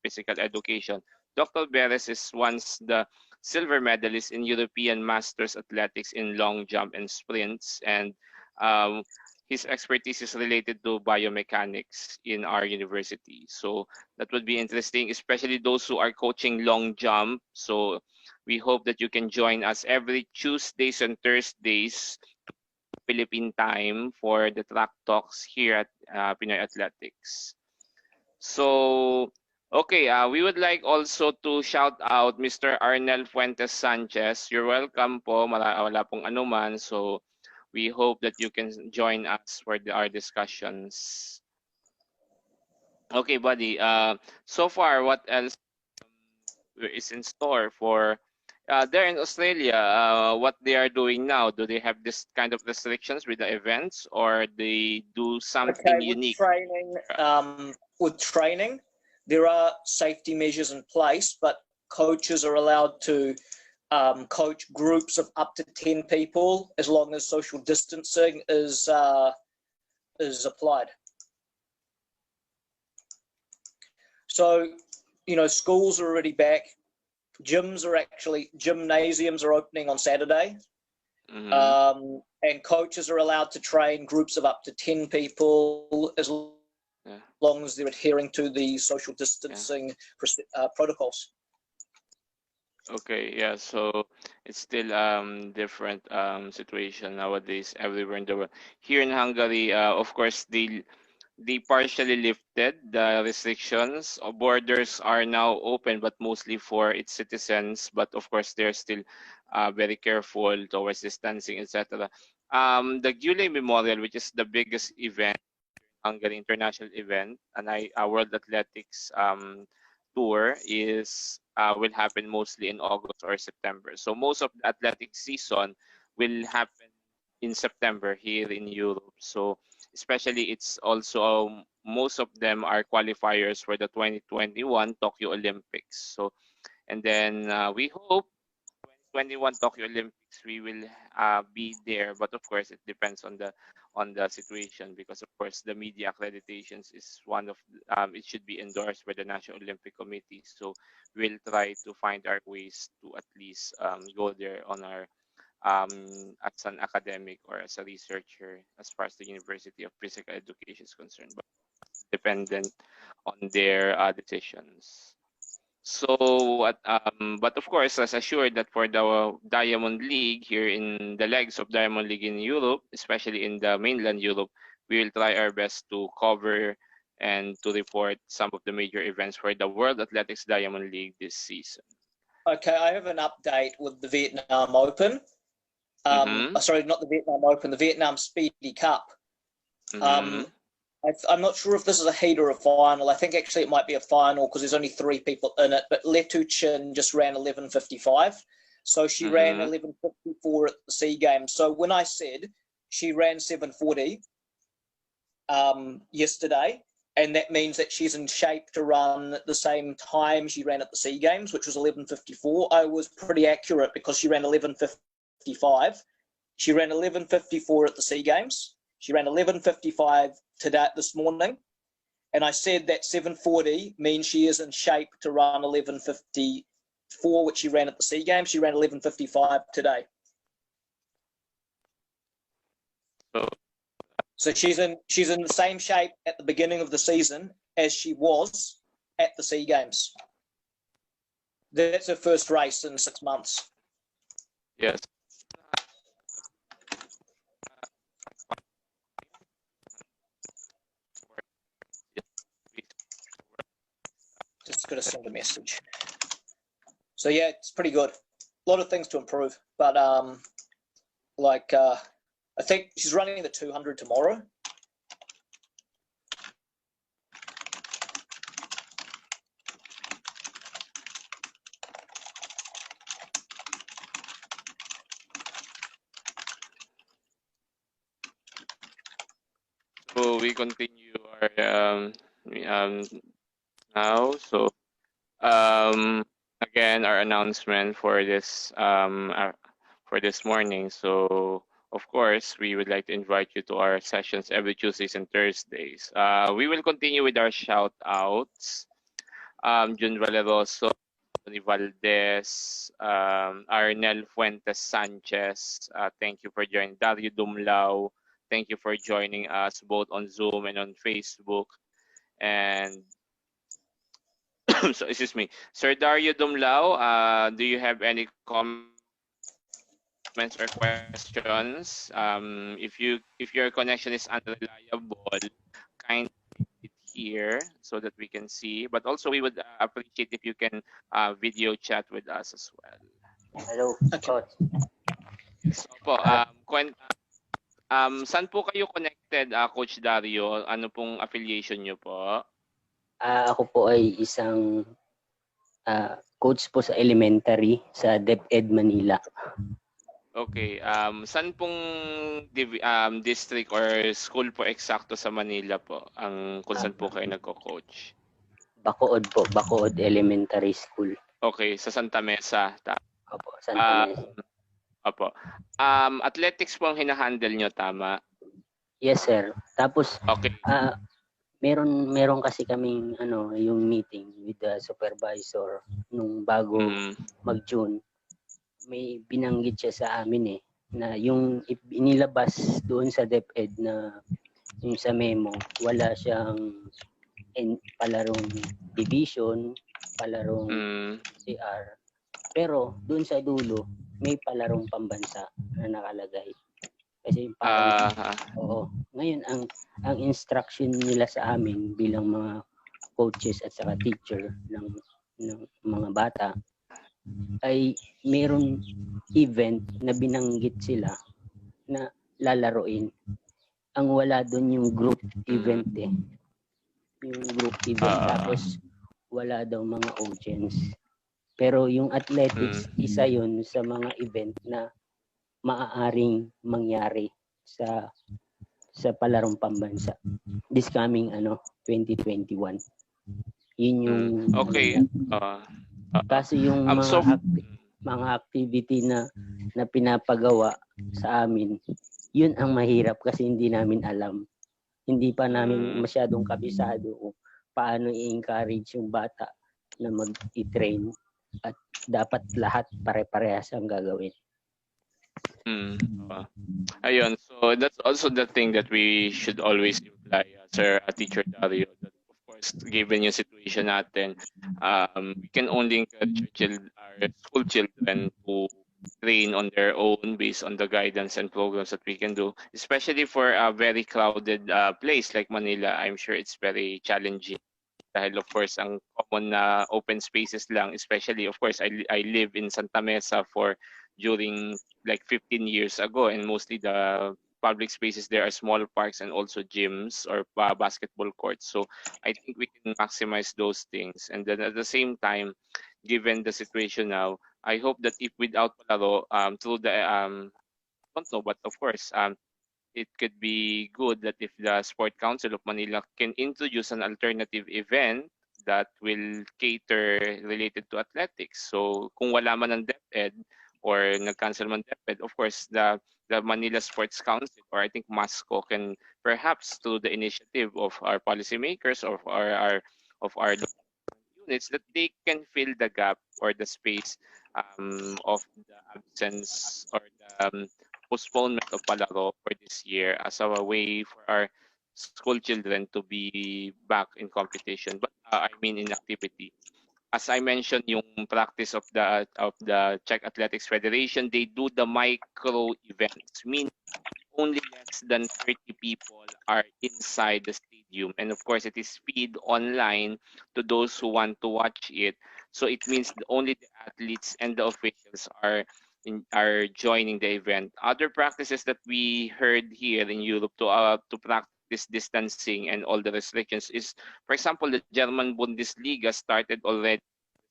Physical Education. Dr. Beres is once the silver medalist in European Masters Athletics in long jump and sprints, and um, his expertise is related to biomechanics in our university. So that would be interesting, especially those who are coaching long jump. So we hope that you can join us every Tuesdays and Thursdays Philippine time for the track talks here at Pinoy Athletics. So, okay, we would like also to shout out Mr. Arnel Fuentes Sanchez. You're welcome po, wala pong anuman. So, we hope that you can join us for our discussions. Okay, buddy. So far, what else is in store for there in Australia? What they are doing now? Do they have this kind of restrictions with the events, or they do something Okay, unique? with training, there are safety measures in place, but coaches are allowed to coach groups of up to 10 people as long as social distancing is applied. So, schools are already back. Gymnasiums are opening on Saturday. Mm-hmm. And coaches are allowed to train groups of up to 10 people as long as they're adhering to the social distancing protocols. Okay, yeah, so it's still different situation nowadays everywhere in the world. Here in Hungary, of course, they partially lifted the restrictions. Borders are now open, but mostly for its citizens. But of course, they're still very careful towards distancing, etc. The Gule Memorial, which is the biggest event, Hungary international event, and World Athletics tour is will happen mostly in August or September. So most of the athletic season will happen in September here in Europe. So especially it's also most of them are qualifiers for the 2021 Tokyo Olympics. So and then we hope 21 Tokyo Olympics, we will be there. But of course, it depends on the situation, because of course the media accreditations is one of it should be endorsed by the National Olympic Committee. So we'll try to find our ways to at least go there on our as an academic or as a researcher as far as the University of Physical Education is concerned, but dependent on their decisions. So, but of course, as assured that for the Diamond League here in the legs of Diamond League in Europe, especially in the mainland Europe, we will try our best to cover and to report some of the major events for the World Athletics Diamond League this season. Okay, I have an update with the Vietnam Open. Mm-hmm. Sorry, not the Vietnam Open, the Vietnam Speedy Cup. Mm-hmm. I'm not sure if this is a heat or a final. I think actually it might be a final because there's only 3 people in it. But Letu Chin just ran 11:55, so she ran 11:54 at the SEA Games. So when I said she ran 7:40 yesterday, and that means that she's in shape to run at the same time she ran at the SEA Games, which was 11:54. I was pretty accurate because she ran 11:55. She ran 11:54 at the SEA Games. She ran 11:55 today this morning, and I said that 7:40 means she is in shape to run 11:54, which she ran at the SEA Games. She ran 11:55 today. So she's in the same shape at the beginning of the season as she was at the SEA Games. That's her first race in 6 months. Yes. Just got to send a message. So yeah, it's pretty good. A lot of things to improve, but I think she's running the 200 tomorrow. So we continue our now. So again, our announcement for this morning. So of course, we would like to invite you to our sessions every Tuesdays and Thursdays. We will continue with our shout outs. Jun Valeroso, Tony Valdez, Arnel Fuentes Sanchez, thank you for joining. Dario Dumlao, thank you for joining us both on Zoom and on Facebook. And so, excuse me, Sir Dario Dumlao, do you have any comments or questions? If your connection is unreliable, kindly it here so that we can see. But also, we would appreciate if you can video chat with us as well. Hello, Coach. So po, saan po kayo connected, Coach Dario? Ano pong affiliation nyo po? Ako po ay isang coach po sa elementary sa DepEd Manila. Okay. Saan pong district or school po eksakto sa Manila po? Kung saan po kayo nagko-coach? Bacood po, Bacood Elementary School. Okay, sa Santa Mesa. Opo, Santa Mesa. Opo. Athletics po ang hinahandle nyo, tama? Yes, sir. Tapos, okay. Meron kasi kaming yung meeting with the supervisor nung bago mag-June. May binanggit siya sa amin na yung inilabas doon sa DepEd na yung sa memo, wala siyang palarong division, palarong CR. Pero doon sa dulo, may palarong pambansa na nakalagay. Kasi parang, oo. Ngayon, ang instruction nila sa amin bilang mga coaches at saka teacher ng mga bata ay mayroong event na binanggit sila na lalaroin. Ang wala doon yung group event Yung group event tapos wala daw mga audience. Pero yung athletics, isa yun sa mga event na maaaring mangyari sa palarong pambansa this coming 2021. Yun yung okay. Kasi yung mga mga activity na pinapagawa sa amin, yun ang mahirap kasi hindi namin alam. Hindi pa namin masyadong kabisado kung paano i-encourage yung bata na mag-i-train at dapat lahat pare-parehas ang gagawin. Ayun, so that's also the thing that we should always imply, Sir Teacher Dario, that of course, given yung situation natin, we can only encourage our school children to train on their own based on the guidance and programs that we can do, especially for a very crowded place like Manila. I'm sure it's very challenging dahil of course ang common na open spaces lang, especially of course I live in Santa Mesa for during like 15 years ago, and mostly the public spaces there are small parks and also gyms or basketball courts. So I think we can maximize those things, and then at the same time, given the situation now, I hope that if without palaro, through the I don't know, but of course it could be good that if the Sport Council of Manila can introduce an alternative event that will cater related to athletics. So kung wala man ng DepEd or nag-cancel man DepEd, of course the Manila Sports Council, or I think MASCO, can perhaps through the initiative of our policymakers or our units, that they can fill the gap or the space of the absence or the postponement of palaro for this year as a way for our school children to be back in competition, but I mean in activity. As I mentioned, yung practice of the Czech Athletics Federation, they do the micro events, meaning only less than 30 people are inside the stadium. And of course, it is feed online to those who want to watch it. So it means only the athletes and the officials are joining the event. Other practices that we heard here in Europe to practice distancing and all the restrictions is, for example, the German Bundesliga started already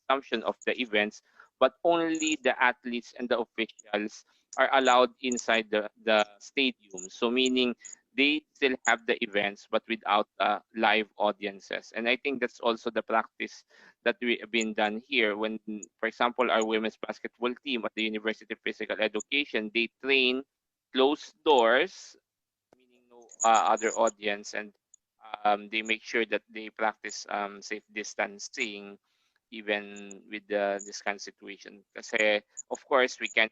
resumption of the events, but only the athletes and the officials are allowed inside the stadium. So meaning they still have the events, but without live audiences. And I think that's also the practice that we have been done here. When, for example, our women's basketball team at the University of Physical Education, they train closed doors, meaning no other audience, and they make sure that they practice safe distancing even with this kind of situation. Kasi of course we can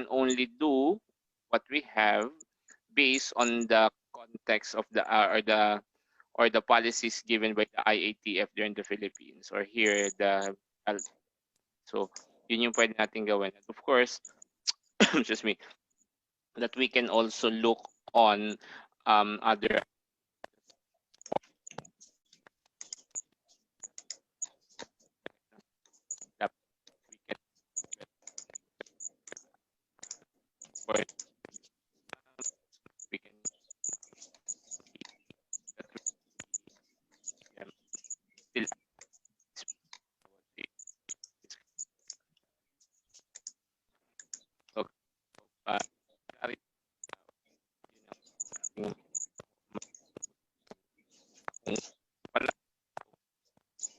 only do what we have based on the context of the or the policies given by the IATF there in the Philippines or here so yun yung pwede natin gawin. And of course, excuse me, that we can also look on other that we can for we can still so,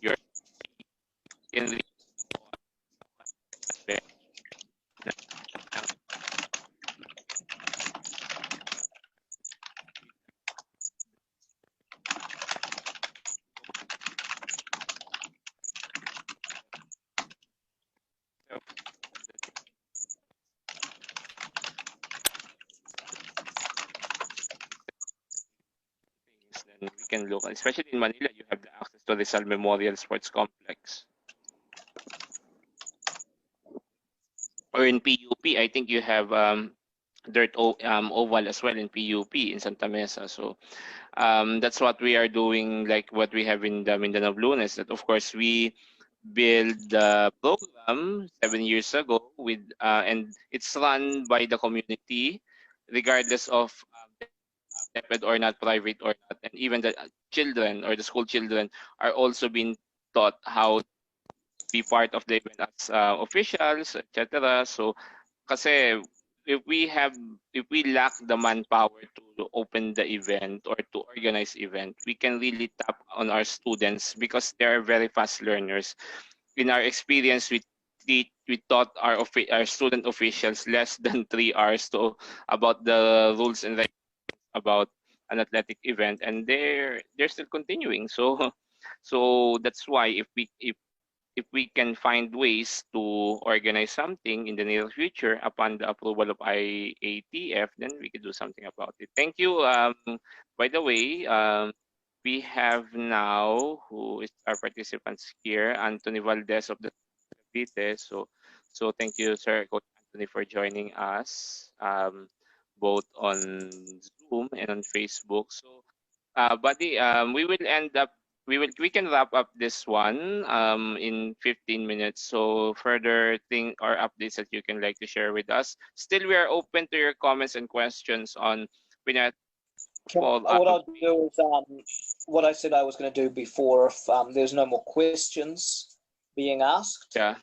you're in then we can look, especially in Manila, you have the access to Rizal Memorial Sports Complex. Or in PUP, I think you have oval as well in PUP in Santa Mesa. So that's what we are doing, like what we have in the Mindanao Lunes, that of course we build the program 7 years ago with and it's run by the community regardless of DepEd or not, private or not, and even the children or the school children are also being taught how to be part of the event as officials, etc. So kasi if we lack the manpower to open the event or to organize event, we can really tap on our students because they are very fast learners. In our experience with we taught our student officials less than 3 hours to about the rules and about an athletic event, and they're still continuing. So so that's why if we can find ways to organize something in the near future upon the approval of IATF, then we could do something about it. Thank you. By the way, we have now who is our participants here, Anthony Valdez of the Cavite. So thank you, sir, Coach Anthony, for joining us, both on Zoom and on Facebook. So, buddy, we can wrap up this one in 15 minutes. So further thing or updates that you can like to share with us. Still, we are open to your comments and questions on Pinat. What I'll do is what I said I was going to do before. If there's no more questions being asked, Yeah.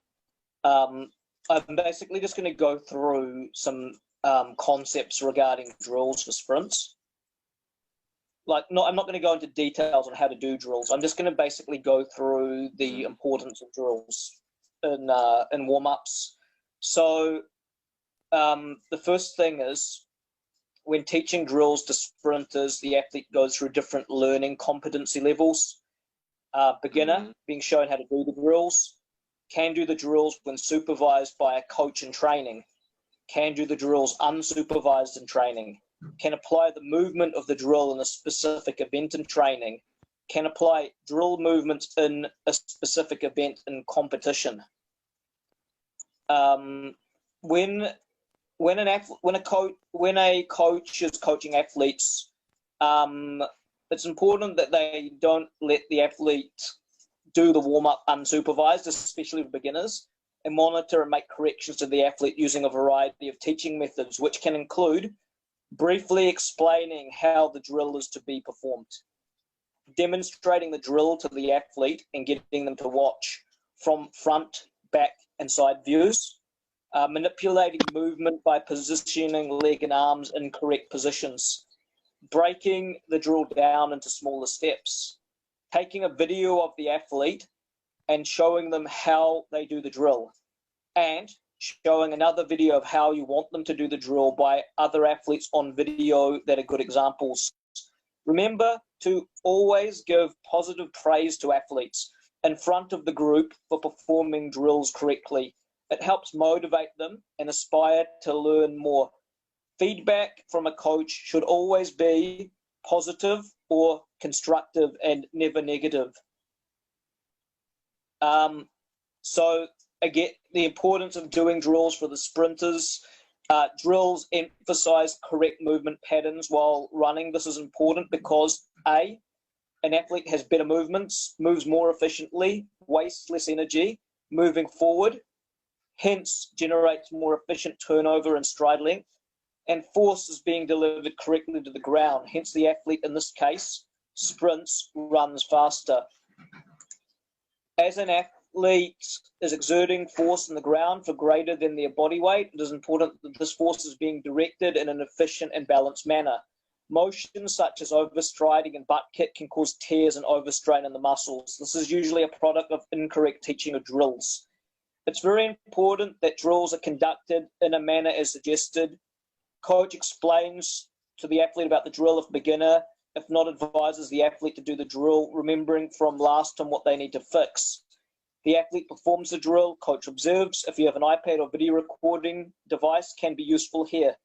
I'm basically just going to go through some concepts regarding drills for sprints. I'm not going to go into details on how to do drills. I'm just going to basically go through the importance of drills in warm-ups. So the first thing is, when teaching drills to sprinters, the athlete goes through different learning competency levels. Beginner, being shown how to do the drills, can do the drills when supervised by a coach in training, can do the drills unsupervised in training, can apply the movement of the drill in a specific event in training, can apply drill movements in a specific event in competition. When a coach is coaching athletes, it's important that they don't let the athlete do the warm-up unsupervised, especially for beginners, and monitor and make corrections to the athlete using a variety of teaching methods, which can include briefly explaining how the drill is to be performed, demonstrating the drill to the athlete and getting them to watch from front, back, and side views, manipulating movement by positioning leg and arms in correct positions, breaking the drill down into smaller steps, taking a video of the athlete and showing them how they do the drill, and showing another video of how you want them to do the drill by other athletes on video that are good examples. Remember to always give positive praise to athletes in front of the group for performing drills correctly. It helps motivate them and aspire to learn more. Feedback from a coach should always be positive or constructive and never negative. So again, the importance of doing drills for the sprinters. Drills emphasize correct movement patterns while running. This is important because an athlete has better movements, moves more efficiently, wastes less energy moving forward, hence generates more efficient turnover and stride length, and force is being delivered correctly to the ground. Hence the athlete, in this case, sprints, runs faster. As an athlete is exerting force in the ground for greater than their body weight, it is important that this force is being directed in an efficient and balanced manner. Motions such as overstriding and butt kick can cause tears and overstrain in the muscles. This is usually a product of incorrect teaching of drills. It's very important that drills are conducted in a manner as suggested. Coach explains to the athlete about the drill if beginner, if not advises the athlete to do the drill, remembering from last time what they need to fix. The athlete performs the drill, coach observes. If you have an iPad or video recording device, can be useful here.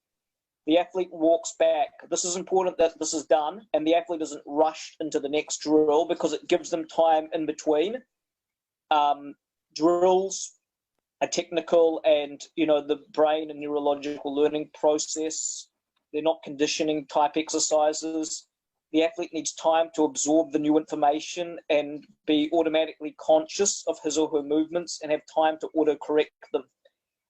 The athlete walks back. This is important that this is done and the athlete isn't rushed into the next drill because it gives them time in between. Drills are technical and, the brain and neurological learning process. They're not conditioning type exercises. The athlete needs time to absorb the new information and be automatically conscious of his or her movements and have time to auto-correct them.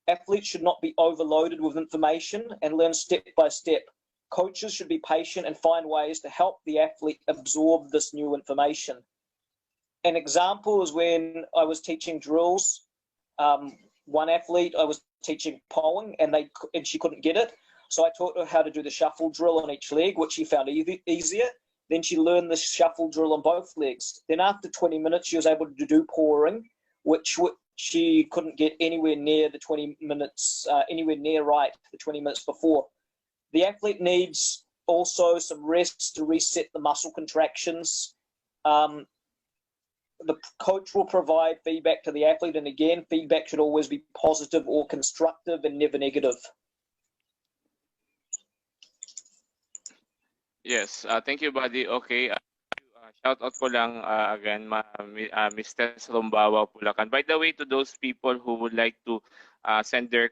Athletes should not be overloaded with information and learn step by step. Coaches should be patient and find ways to help the athlete absorb this new information. An example is when I was teaching drills. One athlete, I was teaching pulling and she couldn't get it. So I taught her how to do the shuffle drill on each leg, which she found easier. Then she learned the shuffle drill on both legs. Then after 20 minutes, she was able to do pawing, which she couldn't get anywhere near the 20 minutes, anywhere near right the 20 minutes before. The athlete needs also some rest to reset the muscle contractions. The coach will provide feedback to the athlete, and again, feedback should always be positive or constructive and never negative. Yes, thank you, buddy. Okay, shout out ko lang again, Miss Tess Rumbawa, Bulacan. By the way, to those people who would like to send their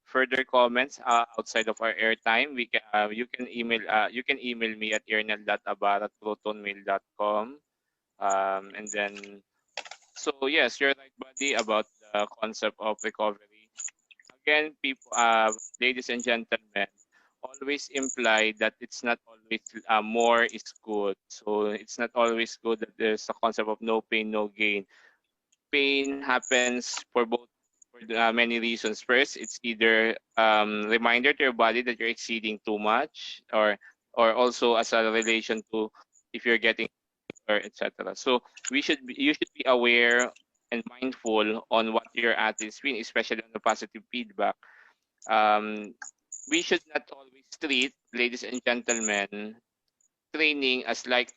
further comments outside of our airtime, you can email me at ernel.abar@protonmail.com. And then, so yes, you're right, buddy, about the concept of recovery. Again, people, ladies and gentlemen, always imply that it's not always more is good. So it's not always good that there's a concept of no pain, no gain. Pain happens for many reasons. First, it's either reminder to your body that you're exceeding too much, or also as a relation to if you're getting or etc. So you should be aware and mindful on what your athletes feel, especially on the positive feedback. Um, we should not always treat, ladies and gentlemen, training as like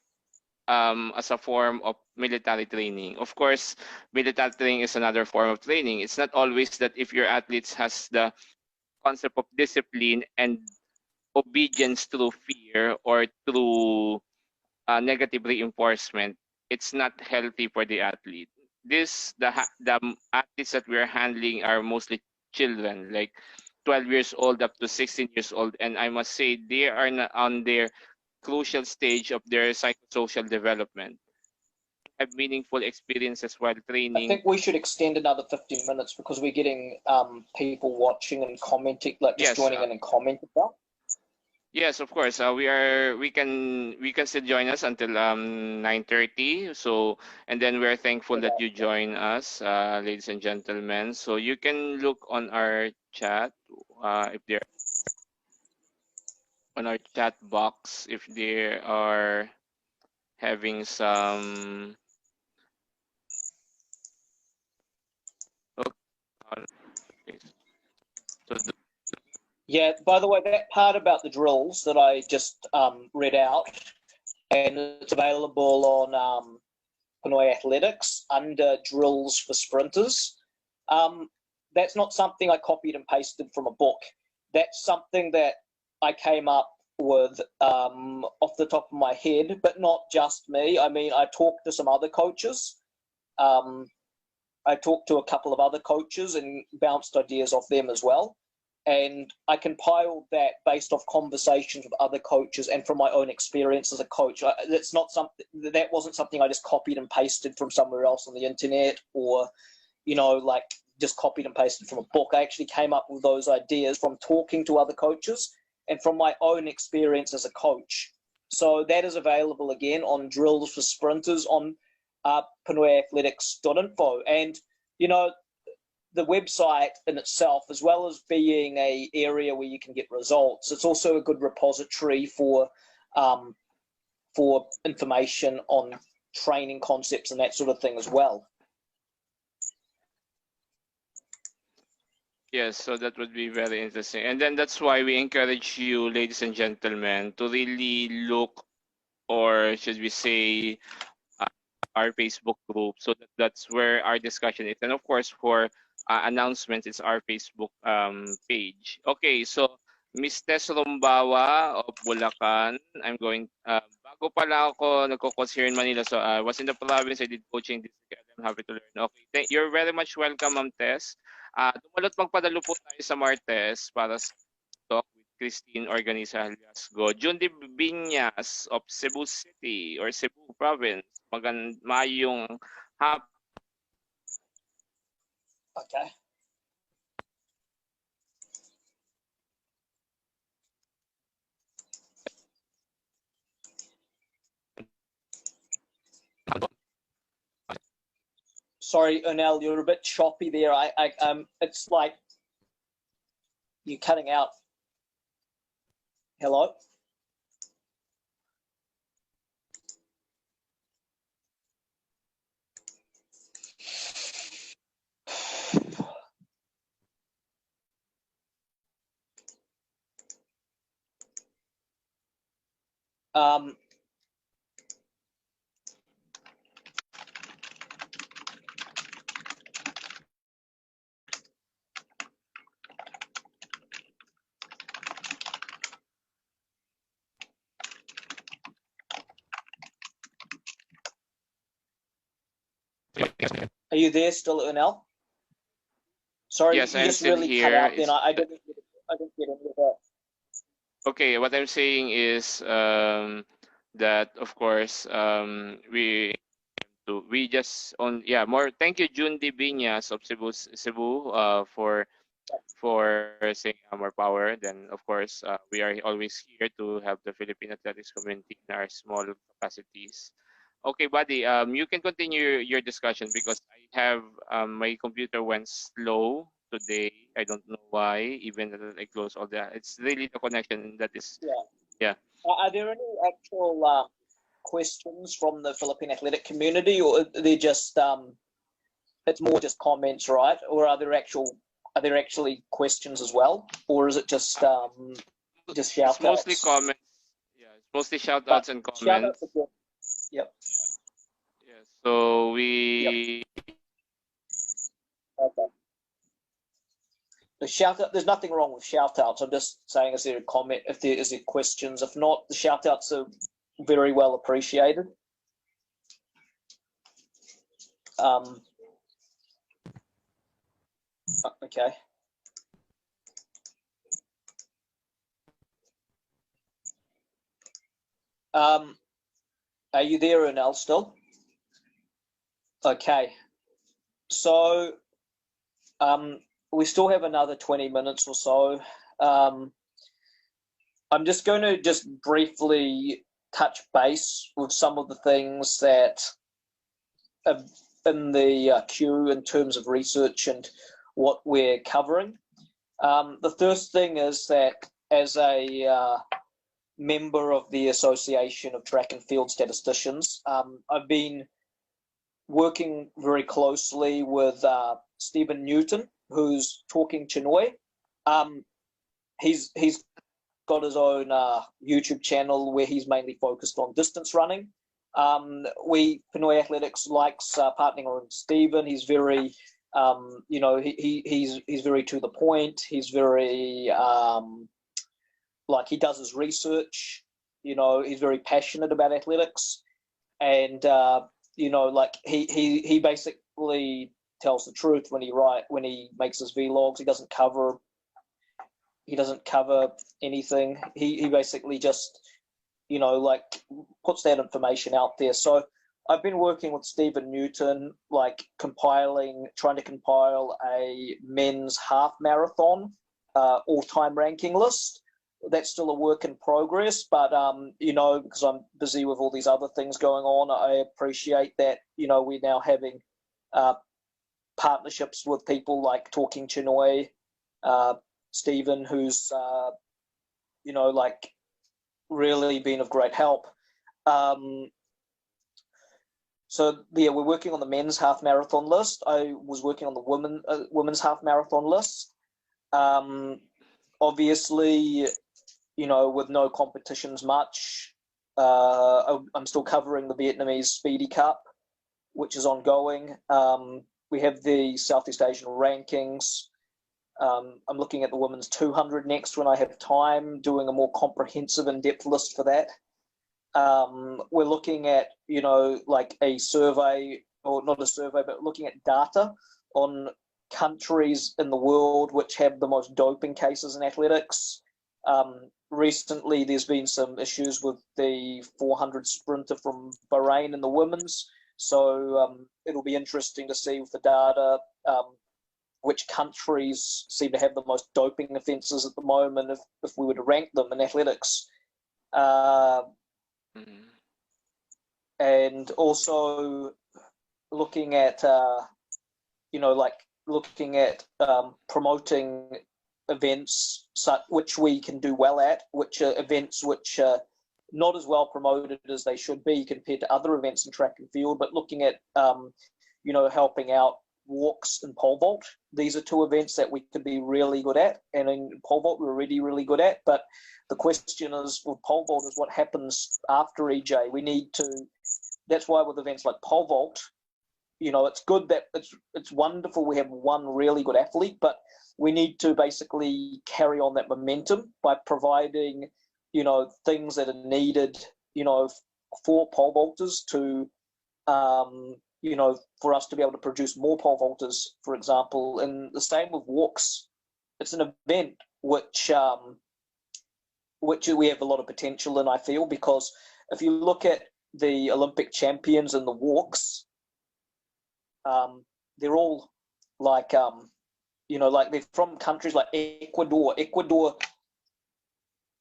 as a form of military training. Of course, military training is another form of training. It's not always that if your athletes has the concept of discipline and obedience through fear or through negative reinforcement, it's not healthy for the athlete. The athletes that we're handling are mostly children, like 12 years old up to 16 years old, and I must say they are not on their crucial stage of their psychosocial development. Have meaningful experiences while I training. think we should extend another 15 minutes because we're getting people watching and commenting, like just joining in and commenting. Yes, of course. We can still join us until 9:30. So, and then we're thankful that you join us, ladies and gentlemen. So you can look on our chat if they're on our chat box if they are having some. Okay. So Yeah, by the way, that part about the drills that I just read out, and it's available on Pinoyathletics under drills for sprinters. That's not something I copied and pasted from a book. That's something that I came up with off the top of my head, but not just me. I mean, I talked to some other coaches. I talked to a couple of other coaches and bounced ideas off them as well. And I compiled that based off conversations with other coaches and from my own experience as a coach. That wasn't something I just copied and pasted from somewhere else on the internet, or like just copied and pasted from a book. I actually came up with those ideas from talking to other coaches and from my own experience as a coach. So that is available again on drills for sprinters on pinoyathletics.info. And the website in itself, as well as being an area where you can get results, it's also a good repository for information on training concepts and that sort of thing as well. yes, so that would be very interesting. And then that's why we encourage you, ladies and gentlemen, to really look, or should we say, our Facebook group. So that's where our discussion is. And of course, for announcements, it's our Facebook page. Okay, so Miss Tess Rumbawa of Bulacan, I'm going, bago pala ako nagko-coach here in Manila. So I was in the province, I did coaching this week. I'm happy to learn. Okay, you're very much welcome, Ma'am Tess. Dumalot magpadalo po tayo sa Martes para sa talk with Christine Organiza Haliasgo. June de Viñas of Cebu City or Cebu Province. Mayong hap. Okay. Sorry, Ernel, you're a bit choppy there. It's like you're cutting out. Hello? Um, are you there still, Ernell? Sorry, Yes, you I'm just still really cut here. out. Then I didn't get into that. Okay, what I'm saying is that of course we just on yeah more. Thank you, June D. Biñas of Cebu for saying more power. Then of course we are always here to help the Philippine athletics community in our small capacities. Okay, buddy. You can continue your discussion because I have my computer went slow today. I don't know why. Even that I close all that, it's really the connection that is. Yeah. Yeah. Are there any actual questions from the Philippine athletic community, or are they just it's more just comments, right? Or are there actually questions as well, or is it just shout It's mostly outs? comments. Yeah, it's mostly shout But outs and shout comments. outs are good. Yep. Yes. So Yep. we. Okay. The shout out, there's nothing wrong with shout outs. I'm just saying, is there a comment? If there is there questions, if not, the shout outs are very well appreciated. Okay. Are you there, Ernell, still? Okay. So we still have another 20 minutes or so. I'm just going to just briefly touch base with some of the things that are in the queue in terms of research and what we're covering. The first thing is that as a member of the Association of Track and Field Statisticians, I've been working very closely with Stephen Newton, who's talking Chinoy. He's got his own YouTube channel where he's mainly focused on distance running. Pinoyathletics likes partnering with Stephen. He's very, he's very to the point. He's very he does his research. He's very passionate about athletics, and he basically tells the truth when he makes his vlogs. He doesn't cover anything. He basically just puts that information out there. So I've been working with Stephen Newton, trying to compile a men's half marathon all-time ranking list. That's still a work in progress, but because I'm busy with all these other things going on, I appreciate that we're now having partnerships with people like Talking Chinoy, Stephen, who's really been of great help. So yeah, we're working on the men's half marathon list. I was working on the women's half marathon list. Obviously, with no competitions much, I'm still covering the Vietnamese Speedy Cup, which is ongoing. We have the Southeast Asian rankings. I'm looking at the women's 200 next when I have time, doing a more comprehensive in-depth list for that. We're looking at, a survey, or not a survey, but looking at data on countries in the world which have the most doping cases in athletics. Recently, there's been some issues with the 400 sprinter from Bahrain in the women's. So it'll be interesting to see with the data which countries seem to have the most doping offences at the moment if we were to rank them in athletics. And also looking at, promoting events which we can do well at, which are events which are not as well promoted as they should be compared to other events in track and field, but looking at, helping out walks and pole vault. These are two events that we could be really good at, and in pole vault we're already really good at. But the question is, with pole vault, is what happens after EJ. We need to. That's why with events like pole vault, it's good that it's wonderful we have one really good athlete, but we need to basically carry on that momentum by providing, things that are needed, for pole vaulters to, for us to be able to produce more pole vaulters, for example. And the same with walks. It's an event which we have a lot of potential in, I feel, because if you look at the Olympic champions in the walks, they're all like, they're from countries like Ecuador. Ecuador,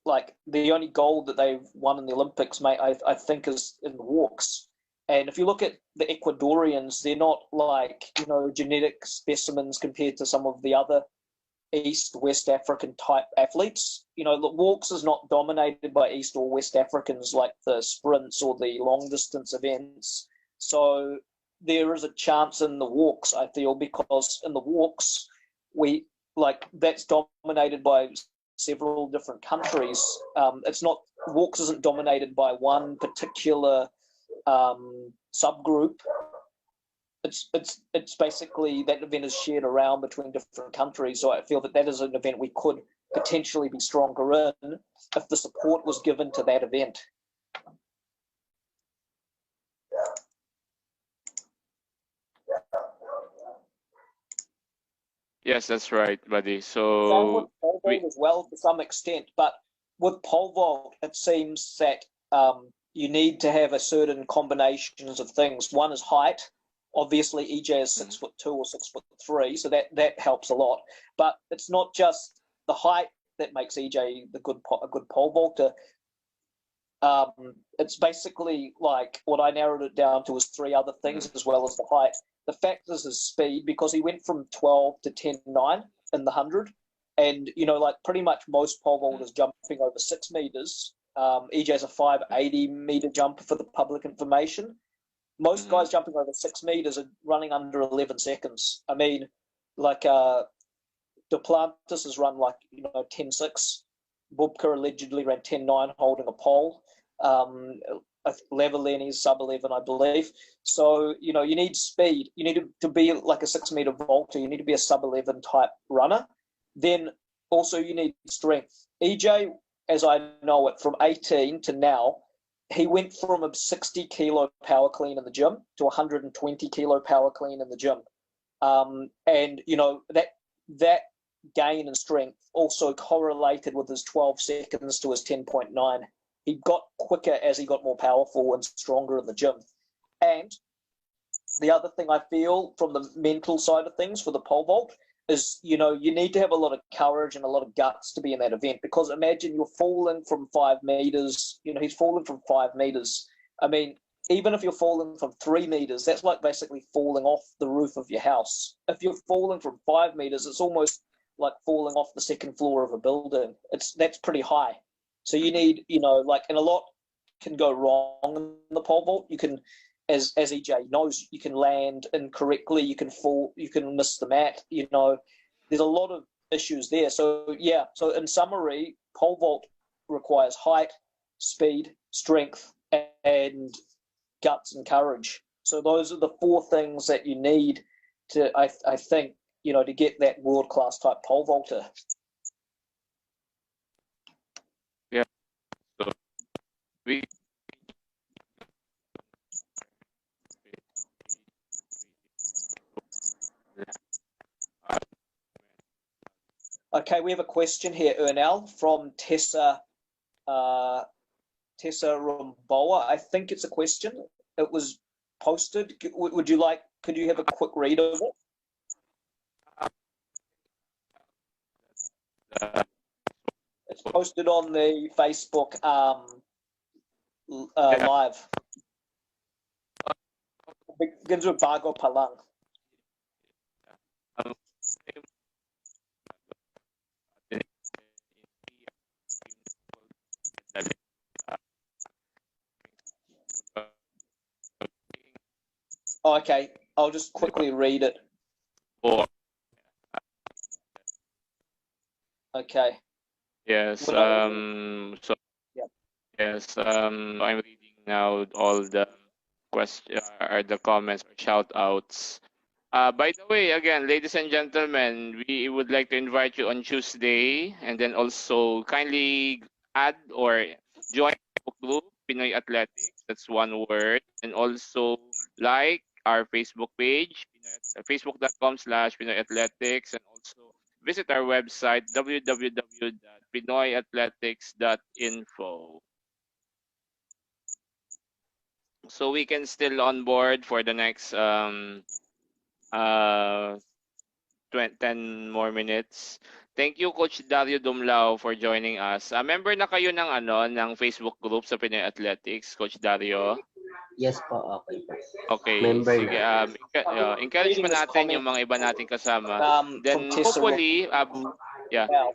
like the only gold that they've won in the Olympics, mate, I think is in the walks. And if you look at the Ecuadorians, they're not like, genetic specimens compared to some of the other East, West African type athletes. The walks is not dominated by East or West Africans like the sprints or the long distance events. So there is a chance in the walks, I feel, because in the walks, that's dominated by several different countries. Walks isn't dominated by one particular subgroup. It's basically that event is shared around between different countries. So I feel that is an event we could potentially be stronger in if the support was given to that event. Yes, that's right, buddy. Same with pole vault as well to some extent, but with pole vault, it seems that you need to have a certain combinations of things. One is height. Obviously, EJ is 6'2" or 6'3", so that helps a lot. But it's not just the height that makes EJ a good pole vaulter. It's basically like what I narrowed it down to is three other things as well as the height. The fact is his speed, because he went from 12 to 10.9 in the 100, and pretty much most pole vaulters jumping over 6 meters. EJ's a 580 meter jumper for the public information. Most guys jumping over 6 meters are running under 11 seconds. I mean, like Duplantis has run 10.6. Bubka allegedly ran 10.9 holding a pole. Levelini's sub 11, I believe. So, you need speed. You need to be like a 6 meter vaulter. You need to be a sub 11 type runner. Then also you need strength. EJ, as I know it, from 18 to now, he went from a 60 kilo power clean in the gym to 120 kilo power clean in the gym. And, that gain in strength also correlated with his 12 seconds to his 10.9. He got quicker as he got more powerful and stronger in the gym. And the other thing I feel from the mental side of things for the pole vault is, you need to have a lot of courage and a lot of guts to be in that event, because imagine you're falling from 5 meters, he's falling from 5 meters. I mean, even if you're falling from 3 meters, that's like basically falling off the roof of your house. If you're falling from 5 meters, it's almost like falling off the second floor of a building. That's pretty high. So you need, and a lot can go wrong in the pole vault. You can, as EJ knows, you can land incorrectly, you can fall, you can miss the mat, there's a lot of issues there. So yeah, so in summary, pole vault requires height, speed, strength, and guts and courage. So those are the 4 things that you need to, I think, to get that world-class type pole vaulter. Yeah. So we Okay, we have a question here, Ernal, from Tessa Rumboa. I think it's a question. It was posted. Could you have a quick read of it? It's posted on the Facebook live. It begins with Bago Palang. Okay, I'll just quickly read it. Or Okay. yes. So Yep. yes. I'm reading now all the question or the comments or shout outs. By the way, again, ladies and gentlemen, we would like to invite you on Tuesday, and then also kindly add or join our group, Pinoy Athletics. That's one word. And also like our Facebook page, facebook.com/Pinoy Athletics, and also visit our website, www.pinoyathletics.info. So we can still on board for the next uh 10 more minutes. Thank you, Coach Dario Dumlao, for joining us. Member na kayo ng ng Facebook group sa Pinoy Athletics, Coach Dario? Yes po, okay po. Okay, Member sige. na. Encourage pa Reading this natin yung comment mga iba nating kasama. from Then Tessa hopefully, yeah. Wow.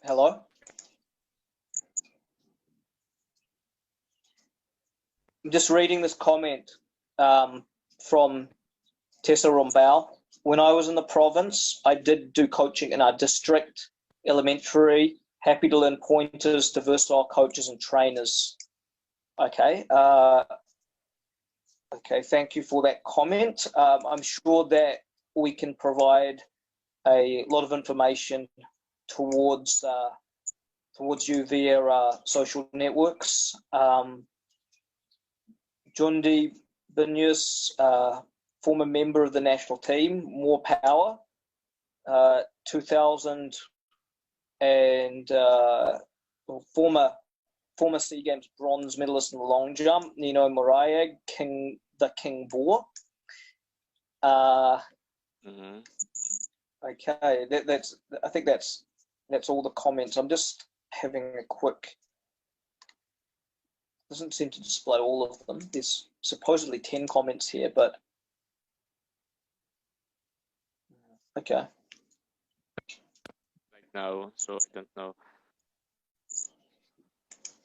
Hello? I'm just reading this comment from Tessa Rombao. When I was in the province, I did do coaching in our district, elementary. Happy to learn pointers to versatile coaches and trainers. Okay. Okay, thank you for that comment. I'm sure that we can provide a lot of information towards you via social networks. Jundi Binyus, former member of the national team, more power. 2000 and former SEA Games bronze medalist in the long jump, Nino Morayag, King Boar. Okay, that's. I think that's all the comments. I'm just having a quick. Doesn't seem to display all of them. There's supposedly 10 comments here, but okay. Right now, so I don't know.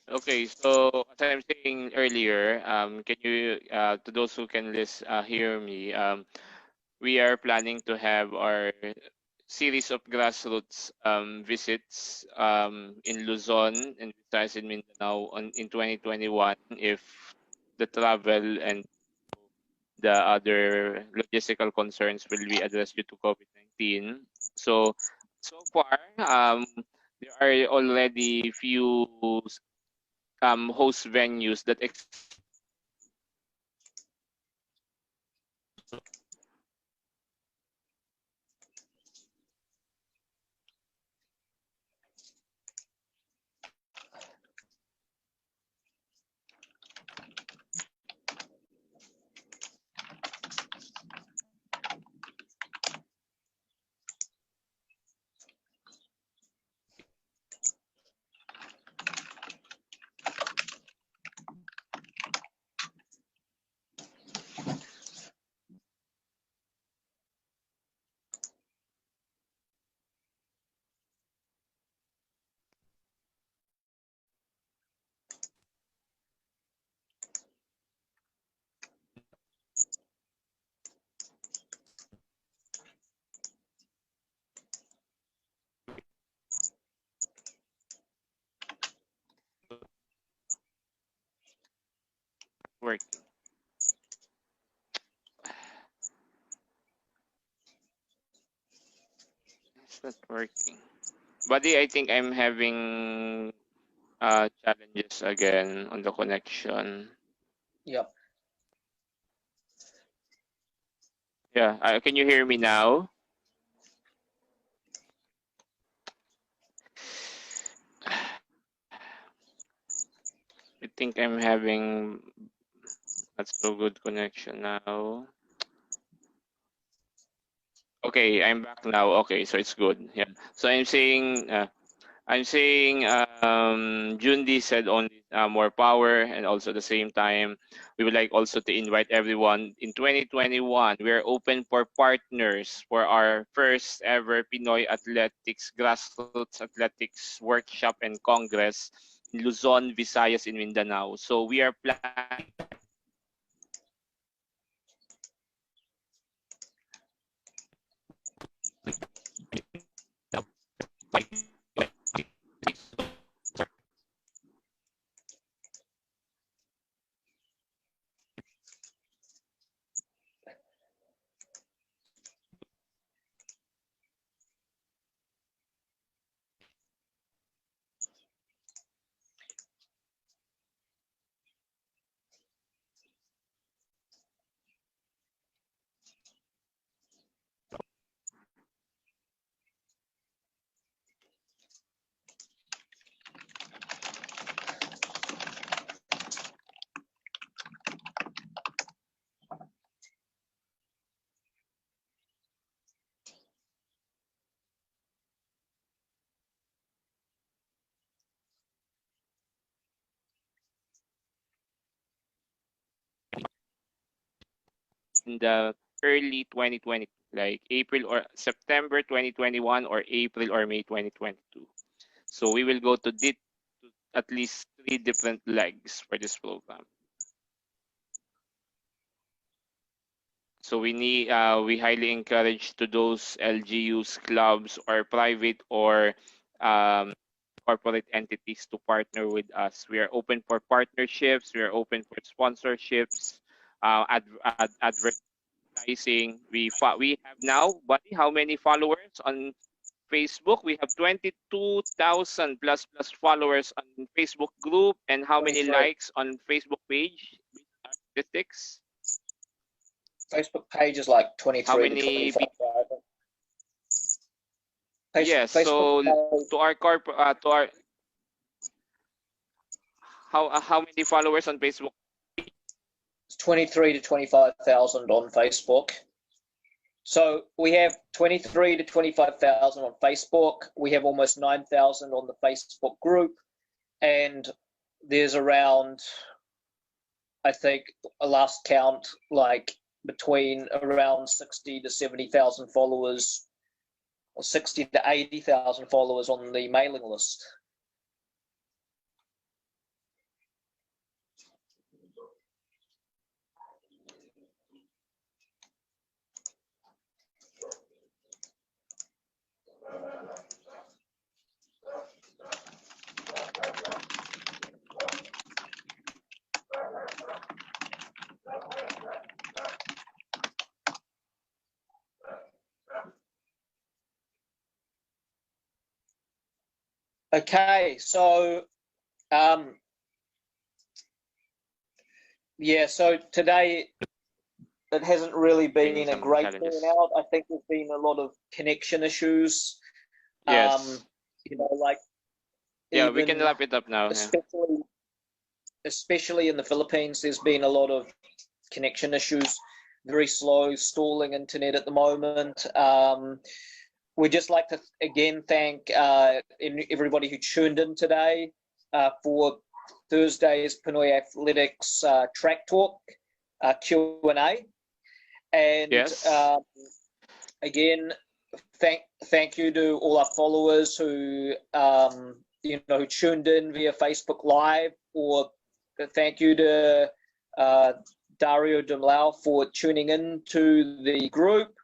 Okay, so as I'm saying earlier, can you, to those who can hear me, we are planning to have our series of grassroots visits in Luzon and Visayas and Mindanao in 2021 if the travel and the other logistical concerns will be addressed due to COVID-19. So far, there are already few host venues that work. It's not working. Buddy, I think I'm having challenges again on the connection. Yep. Yeah, can you hear me now? I think I'm having not so good connection now. Okay, I'm back now. Okay, so it's good. Yeah. So I'm saying I'm saying Jundi said only more power, and also at the same time, we would like also to invite everyone in 2021. We are open for partners for our first ever Pinoy Athletics Grassroots Athletics Workshop and Congress in Luzon, Visayas, in Mindanao. So we are planning in the early 2020, like April or September 2021 or April or May 2022. So we will go to at least 3 different legs for this program. So we highly encourage to those LGUs, clubs, or private or um, corporate entities to partner with us. We are open for partnerships. We are open for sponsorships, advertising. We have now, buddy, how many followers on Facebook? We have 22,000 plus followers on Facebook group, and how many 23. likes on Facebook page? Statistics. Facebook page is like How 23 to many 25,000. Yes, Facebook so page to our to our how many followers on Facebook? is 23 to 25,000 on Facebook. So we have 23 to 25,000 on Facebook. We have almost 9,000 on the Facebook group, and there's around, I think, a last count, like between around 60 to 70,000 followers, or 60 to 80,000 followers on the mailing list. Okay, so yeah, so today it hasn't really been a Some great challenges. turnout. I think there's been a lot of connection issues. Yes. Like Yeah, we can even wrap it up now. Yeah. especially in the Philippines, there's been a lot of connection issues, very slow, stalling internet at the moment. We'd just like to again thank everybody who tuned in today for Thursday's Pinoy Athletics Track Talk Q&A. And Yes. again, thank you to all our followers who who tuned in via Facebook Live, or thank you to Dario Dumlau for tuning in to the group.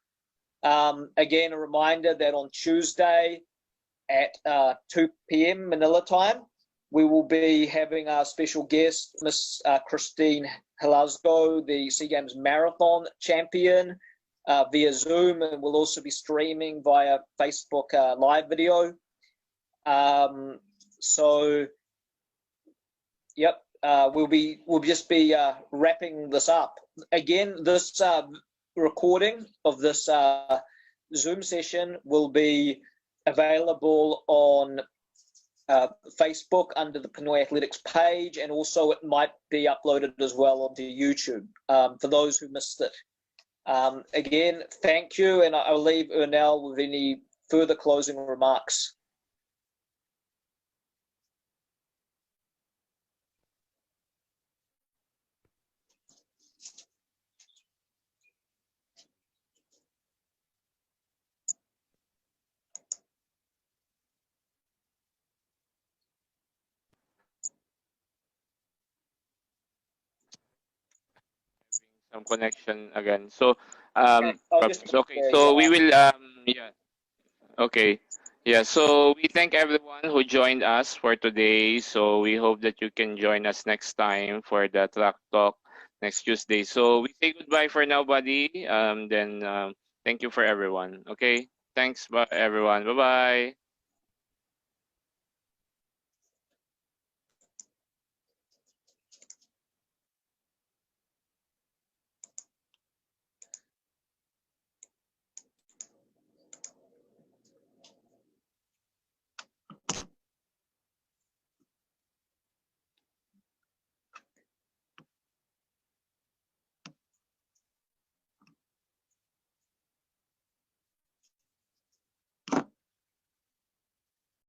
Again, a reminder that on Tuesday at 2 p.m. Manila time, we will be having our special guest, Miss Christine Halazgo, the SEA Games Marathon champion, via Zoom, and we'll also be streaming via Facebook live video. So, yep, we'll just be wrapping this up. Again, this recording of this Zoom session will be available on Facebook under the Pinoy Athletics page, and also it might be uploaded as well onto YouTube for those who missed it. Again, thank you, and I'll leave Ernell with any further closing remarks. some connection again. So Okay, I'll just problems. Okay, carry so we on. will yeah. Okay. Yeah, so we thank everyone who joined us for today. So we hope that you can join us next time for the track talk next Tuesday. So we say goodbye for now, buddy. Then thank you for everyone. Okay. Thanks, everyone. Bye bye.